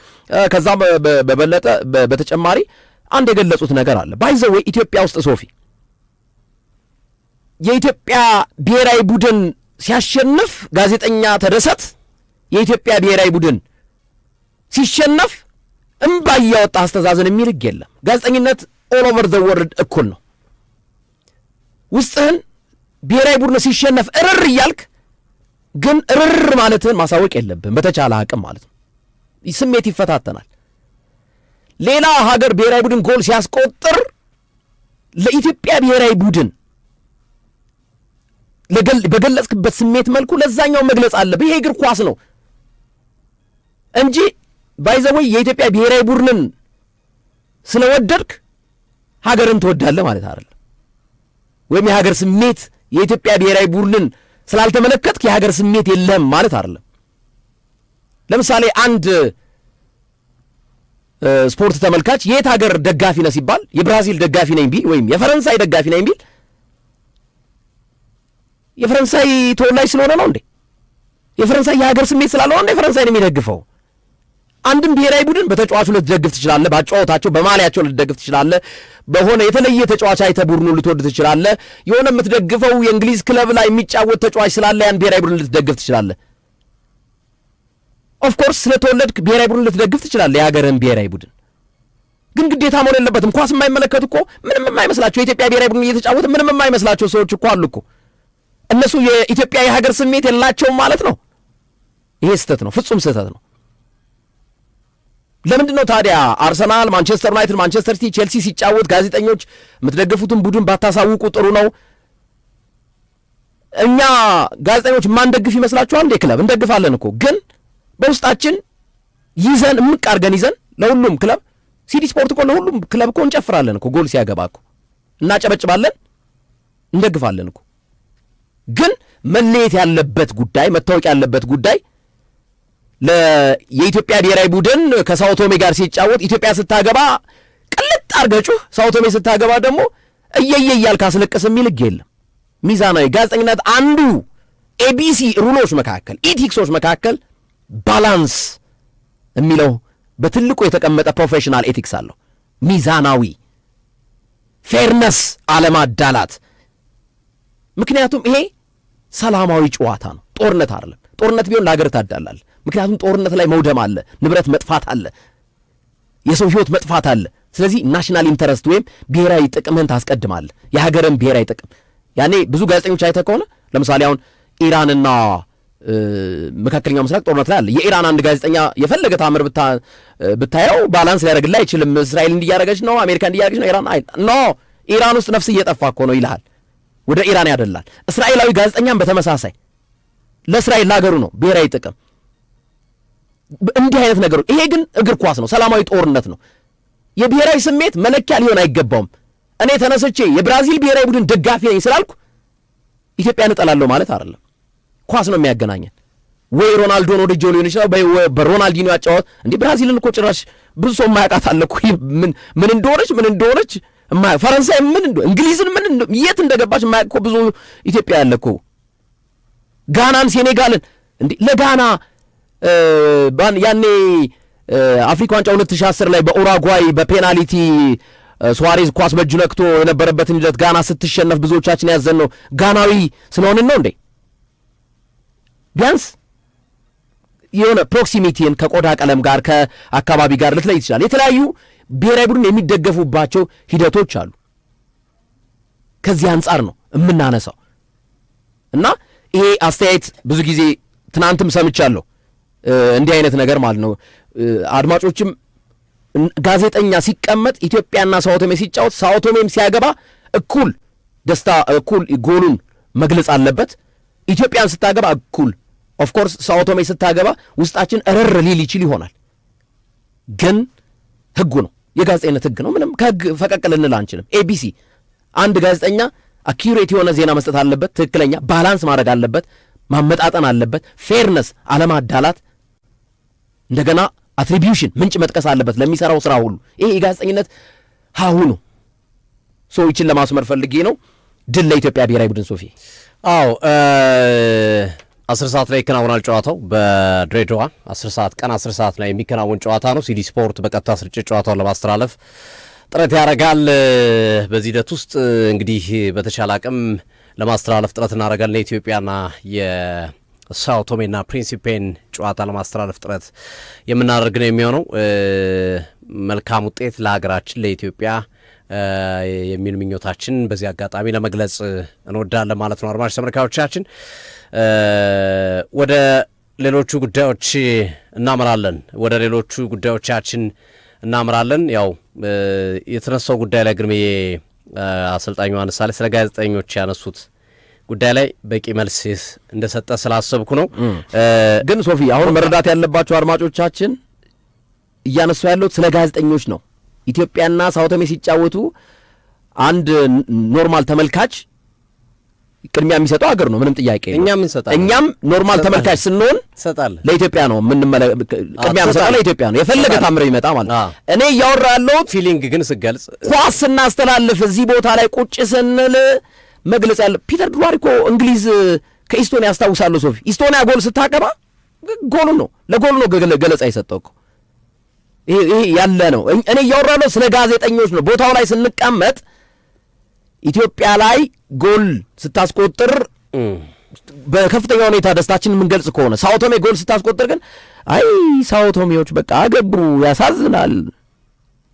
ከዛም በበለጠ በተጨማሪ አንድ የገለጹት ነገር አለ። ባይዘው ኢትዮጵያ ውስጥ ሶፊ የኢትዮጵያ ብሔራዊ ቡድን ሲያሸንፍ ጋዜጠኛ ተደሰት፣ የኢትዮጵያ ብሔራዊ ቡድን ሲሸነፍ እምባ እያወጣ አስተዛዘን የሚል ህግ የለም። ጋዜጠኝነት ኦል ኦቨር ዘ ወርልድ እኩል ነው። ውስጥህን ብሔራዊ ቡድን ሲሸነፍ እርር እያልክ ግን እርር ማለትህን ማሳወቅ የለብህም በተቻለ አቅም ማለት ነው። ስሜት ይፈታተናል። ሌላ ሀገር ብሔራዊ ቡድን ጎል ሲያስቆጥር ለኢትዮጵያ ብሔራዊ ቡድን በገለጽክበት ስሜት መልኩ ለዛኛው መግለጽ አለብህ። ይሄ እግር ኳስ ነው እንጂ ባይዘወይ የኢትዮጵያ ብሔራዊ ቡድንን ስለወደድክ ሀገርን ትወዳለህ ማለት አይደለም። ወይም የሀገር ስሜት የኢትዮጵያ ብሔራዊ ቡድንን ስላልተመለከትክ የሀገር ስሜት የለህም ማለት አይደለም። ለምሳሌ አንድ ስፖርት ተመልካች የት ሀገር ደጋፊ ነህ ሲባል የብራዚል ደጋፊ ነኝ ቢል ወይም የፈረንሳይ ደጋፊ ነኝ ቢል የፈረንሳይ ተወላጅ ስለሆነ ነው እንዴ? የፈረንሳይ የሀገር ስሜት ስላለው ነው የፈረንሳይን የሚደግፈው? አንድም ብሔራዊ ቡድን በተጫዋቹ ልትደግፍ ትችላለህ፣ ባጫወታቸው በማሊያቸው ልትደግፍ ትችላለህ፣ በሆነ የተለየ ተጫዋች አይተህ ቡድኑ ልትወድ ትችላለህ። የሆነ የምትደግፈው የእንግሊዝ ክለብ ላይ የሚጫወት ተጫዋች ስላለ ያን ብሔራዊ ቡድን ልትደግፍ ትችላለህ። ኦፍኮርስ ስለተወለድክ ብሔራዊ ቡድን ልትደግፍ ትችላለህ፣ የሀገርህን ብሔራዊ ቡድን። ግን ግዴታ መሆን የለበትም። ኳስ የማይመለከቱ እኮ ምንም የማይመስላቸው የኢትዮጵያ ብሔራዊ ቡድን እየተጫወተ ምንም የማይመስላቸው ሰዎች እኮ አሉ እኮ። እነሱ የኢትዮጵያ የሀገር ስሜት የላቸውም ማለት ነው። ይሄ ስህተት ነው፣ ፍጹም ስህተት ነው። ለምንድን ነው ታዲያ አርሰናል፣ ማንቸስተር ዩናይትድ፣ ማንቸስተር ሲቲ፣ ቼልሲ ሲጫወት ጋዜጠኞች የምትደግፉትን ቡድን ባታሳውቁ ጥሩ ነው? እኛ ጋዜጠኞች ማንደግፍ ይመስላችኋል እንዴ? ክለብ እንደግፋለን እኮ፣ ግን በውስጣችን ይዘን እምቅ አድርገን ይዘን ለሁሉም ክለብ ሲዲ ስፖርት እኮ ለሁሉም ክለብ እኮ እንጨፍራለን እኮ፣ ጎል ሲያገባ እኮ እናጨበጭባለን። እንደግፋለን እኮ። ግን መለየት ያለበት ጉዳይ መታወቅ ያለበት ጉዳይ የኢትዮጵያ ብሔራዊ ቡድን ከሳውቶሜ ጋር ሲጫወት ኢትዮጵያ ስታገባ ቅልጥ አርገጩህ ሳውቶሜ ስታገባ ደግሞ እየየ እያልክ አስለቅስ የሚል ሕግ የለም። ሚዛናዊ ጋዜጠኝነት አንዱ ኤቢሲ ሩሎች መካከል ኢቲክሶች መካከል ባላንስ የሚለው በትልቁ የተቀመጠ ፕሮፌሽናል ኤቲክስ አለው። ሚዛናዊ ፌርነስ፣ አለማዳላት። ምክንያቱም ይሄ ሰላማዊ ጨዋታ ነው፣ ጦርነት አይደለም። ጦርነት ቢሆን ለሀገር ታዳላል። ምክንያቱም ጦርነት ላይ መውደም አለ፣ ንብረት መጥፋት አለ፣ የሰው ህይወት መጥፋት አለ። ስለዚህ ናሽናል ኢንተረስት ወይም ብሔራዊ ጥቅምህን ታስቀድማለህ፣ የሀገርን ብሔራዊ ጥቅም። ያኔ ብዙ ጋዜጠኞች አይተህ ከሆነ ለምሳሌ አሁን ኢራንና መካከለኛው ምስራቅ ጦርነት ላይ አለ። የኢራን አንድ ጋዜጠኛ የፈለገ ታምር ብታየው ባላንስ ሊያደርግልህ አይችልም። እስራኤል እንዲያደረገች ነው፣ አሜሪካ እንዲያደረገች ነው፣ ኢራን ኖ ኢራን ውስጥ ነፍስ እየጠፋ እኮ ነው ይልሃል። ወደ ኢራን ያደላል። እስራኤላዊ ጋዜጠኛም በተመሳሳይ ለእስራኤል ለሀገሩ ነው ብሔራዊ ጥቅም። እንዲህ አይነት ነገሮች። ይሄ ግን እግር ኳስ ነው፣ ሰላማዊ ጦርነት ነው። የብሔራዊ ስሜት መለኪያ ሊሆን አይገባውም። እኔ ተነስቼ የብራዚል ብሔራዊ ቡድን ደጋፊ ነኝ ስላልኩ ኢትዮጵያን እጠላለሁ ማለት አይደለም። ኳስ ነው የሚያገናኘን። ወይ ሮናልዶን ወድጄው ሊሆን ይችላል፣ በሮናልዲኖ ያጫወት እንዲህ ብራዚልን እኮ ጭራሽ ብዙ ሰው የማያውቃት አለ እኮ ምን እንደሆነች ፈረንሳይ እንግሊዝን የት እንደገባች የማያውቅ እኮ ብዙ ኢትዮጵያ ያለ እኮ። ጋናን ሴኔጋልን እንዲህ ለጋና ያኔ አፍሪካ ዋንጫ 2010 ላይ በኡራጓይ በፔናልቲ ሱዋሬዝ ኳስ በእጁ ነክቶ የነበረበትን ሂደት ጋና ስትሸነፍ ብዙዎቻችን ያዘን ነው ጋናዊ ስለሆንን ነው እንዴ? ቢያንስ የሆነ ፕሮክሲሚቲን ከቆዳ ቀለም ጋር ከአካባቢ ጋር ልትለይ ይችላል። የተለያዩ ብሔራዊ ቡድን የሚደገፉባቸው ሂደቶች አሉ። ከዚህ አንጻር ነው የምናነሳው እና ይሄ አስተያየት ብዙ ጊዜ ትናንትም ሰምቻለሁ እንዲህ አይነት ነገር ማለት ነው። አድማጮችም ጋዜጠኛ ሲቀመጥ ኢትዮጵያና ሳውቶሜ ሲጫወት ሳውቶሜም ሲያገባ እኩል ደስታ እኩል ጎሉን መግለጽ አለበት። ኢትዮጵያን ስታገባ እኩል ኦፍኮርስ ሳውቶሜ ስታገባ ውስጣችን እረር ሊል ይችል ይሆናል። ግን ህጉ ነው፣ የጋዜጠኝነት ህግ ነው። ምንም ከህግ ፈቀቅ ልንል አንችልም። ኤቢሲ አንድ ጋዜጠኛ አኪዩሬት የሆነ ዜና መስጠት አለበት፣ ትክክለኛ ባላንስ ማድረግ አለበት፣ ማመጣጠን አለበት፣ ፌርነስ፣ አለማዳላት፣ እንደገና አትሪቢዩሽን ምንጭ መጥቀስ አለበት ለሚሰራው ስራ ሁሉ። ይሄ የጋዜጠኝነት ሀሁ ነው። ሰዎችን ለማስመር ፈልጌ ነው። ድል ለኢትዮጵያ ብሔራዊ ቡድን ሶፊ። አዎ 10 ሰዓት ላይ ይከናወናል ጨዋታው በድሬዳዋ 10 ሰዓት ቀን 10 ሰዓት ላይ የሚከናወን ጨዋታ ነው። ሲዲ ስፖርት በቀጥታ ስርጭት ጨዋታውን ለማስተላለፍ ጥረት ያደርጋል። በዚህ ሂደት ውስጥ እንግዲህ በተቻለ አቅም ለማስተላለፍ ጥረት እናደርጋለን። የኢትዮጵያና የሳኦ ቶሜና ፕሪንሲፔን ጨዋታ ለማስተላለፍ ጥረት የምናደርግ ነው የሚሆነው። መልካም ውጤት ለሀገራችን ለኢትዮጵያ የሚል ምኞታችን በዚህ አጋጣሚ ለመግለጽ እንወዳለን ማለት ነው። አድማጭ ተመልካቾቻችን ወደ ሌሎቹ ጉዳዮች እናመራለን። ወደ ሌሎቹ ጉዳዮቻችን እናመራለን። ያው የተነሳው ጉዳይ ላይ ግርምዬ አሰልጣኙ ዮሐንስ ሳሌ ስለ ጋዜጠኞች ያነሱት ጉዳይ ላይ በቂ መልስ እንደሰጠ ስላሰብኩ ነው። ግን ሶፊ አሁን መረዳት ያለባቸው አድማጮቻችን እያነሱ ያለው ስለ ጋዜጠኞች ነው። ኢትዮጵያና ሳኦ ቶሜ ሲጫወቱ አንድ ኖርማል ተመልካች ቅድሚያ የሚሰጠው ሀገር ነው፣ ምንም ጥያቄ ነው። እኛም ኖርማል ተመልካች ስንሆን ለኢትዮጵያ ነው ቅድሚያ የምንሰጠው፣ ለኢትዮጵያ ነው የፈለገ ታምር ይመጣ ማለት ነው። እኔ እያወራ ያለሁት ፊሊንግ ግን ስገልጽ ኳስ ስናስተላልፍ እዚህ ቦታ ላይ ቁጭ ስንል መግለጽ ያለ ፒተር ድዋሪ እኮ እንግሊዝ ከኢስቶኒያ ያስታውሳለሁ። ሶፊ ኢስቶኒያ ጎል ስታቀባ ጎሉ ነው ለጎሉ ነው ገለጻ የሰጠው እኮ ይሄ ያለ ነው። እኔ እያወራለሁ ስለ ጋዜጠኞች ነው። ቦታው ላይ ስንቀመጥ ኢትዮጵያ ላይ ጎል ስታስቆጥር በከፍተኛ ሁኔታ ደስታችንን የምንገልጽ ከሆነ ሳኦ ቶሜ ጎል ስታስቆጥር ግን አይ ሳኦ ቶሜዎች በቃ አገቡ፣ ያሳዝናል።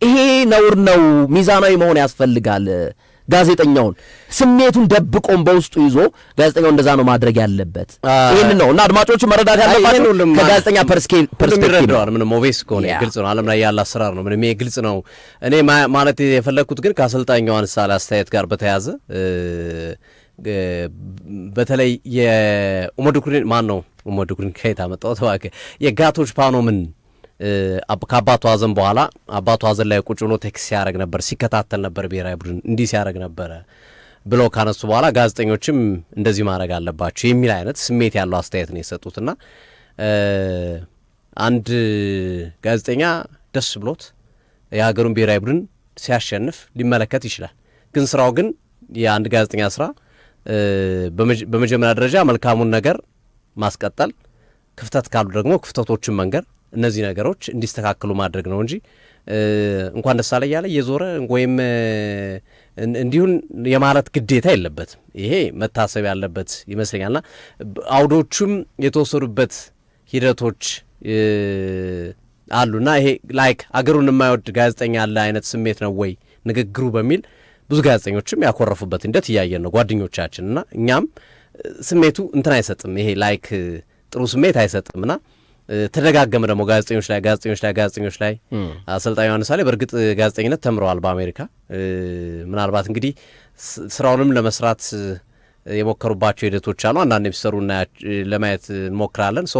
ይሄ ነውር ነው። ሚዛናዊ መሆን ያስፈልጋል። ጋዜጠኛውን ስሜቱን ደብቆም በውስጡ ይዞ ጋዜጠኛው እንደዛ ነው ማድረግ ያለበት። ይሄን ነው እና አድማጮቹ መረዳት ያለባቸው ከጋዜጠኛ ፐርስፔክቲቭ ነው። ምንም ኦቬስ ከሆነ ግልጽ ነው። ዓለም ላይ ያለ አሰራር ነው። ምንም ግልጽ ነው። እኔ ማለት የፈለኩት ግን ከአሰልጣኙ ዮሐንስ ሳሌ አስተያየት ጋር በተያያዘ በተለይ የኡመዱኩሪን ማን ነው ኡመዱኩሪን ከየት አመጣው ተዋከ የጋቶች ፓኖምን ከአባቱ ሐዘን በኋላ አባቱ ሐዘን ላይ ቁጭ ብሎ ቴክስት ሲያደርግ ነበር፣ ሲከታተል ነበር ብሔራዊ ቡድን እንዲህ ሲያደርግ ነበረ ብለው ካነሱ በኋላ ጋዜጠኞችም እንደዚህ ማድረግ አለባቸው የሚል አይነት ስሜት ያለው አስተያየት ነው የሰጡትና አንድ ጋዜጠኛ ደስ ብሎት የሀገሩን ብሔራዊ ቡድን ሲያሸንፍ ሊመለከት ይችላል። ግን ስራው ግን የአንድ ጋዜጠኛ ስራ በመጀመሪያ ደረጃ መልካሙን ነገር ማስቀጠል፣ ክፍተት ካሉ ደግሞ ክፍተቶችን መንገር፣ እነዚህ ነገሮች እንዲስተካከሉ ማድረግ ነው እንጂ እንኳን ደስ አለ እያለ እየዞረ ወይም እንዲሁን የማለት ግዴታ የለበትም። ይሄ መታሰብ ያለበት ይመስለኛልና አውዶቹም የተወሰዱበት ሂደቶች አሉና ይሄ ላይክ አገሩን የማይወድ ጋዜጠኛ ያለ አይነት ስሜት ነው ወይ ንግግሩ በሚል ብዙ ጋዜጠኞችም ያኮረፉበት እንደት እያየን ነው ጓደኞቻችንና እኛም ስሜቱ እንትን አይሰጥም። ይሄ ላይክ ጥሩ ስሜት አይሰጥምና ተደጋገመ ደግሞ ጋዜጠኞች ላይ አሰልጣኝ ዮሐንስ ሳሌ በእርግጥ ጋዜጠኝነት ተምረዋል በአሜሪካ። ምናልባት እንግዲህ ስራውንም ለመስራት የሞከሩባቸው ሂደቶች አሉ። አንዳንድ የሚሰሩና ለማየት እንሞክራለን። ሶ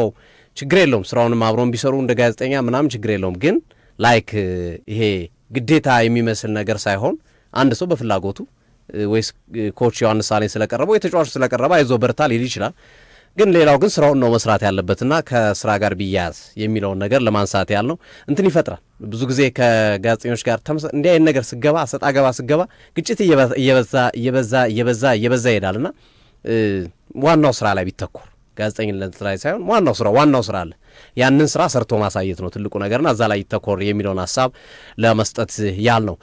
ችግር የለውም ስራውንም አብረውን ቢሰሩ እንደ ጋዜጠኛ ምናምን ችግር የለውም። ግን ላይክ ይሄ ግዴታ የሚመስል ነገር ሳይሆን አንድ ሰው በፍላጎቱ ወይስ ኮች ዮሐንስ ሳሌ ስለቀረበው የተጫዋቹ ስለቀረበ አይዞ በርታ ሊል ይችላል። ግን ሌላው ግን ስራውን ነው መስራት ያለበትና ከስራ ጋር ቢያያዝ የሚለውን ነገር ለማንሳት ያልነው እንትን ይፈጥራል። ብዙ ጊዜ ከጋዜጠኞች ጋር እንዲህ አይነት ነገር ስገባ ሰጣ ገባ ስገባ ግጭት እየበዛ ይሄዳልና ዋናው ስራ ላይ ቢተኮር ጋዜጠኝነት ላይ ሳይሆን ዋናው ስራ አለ። ያንን ስራ ሰርቶ ማሳየት ነው ትልቁ ነገርና እዛ ላይ ይተኮር የሚለውን ሀሳብ ለመስጠት ያልነው።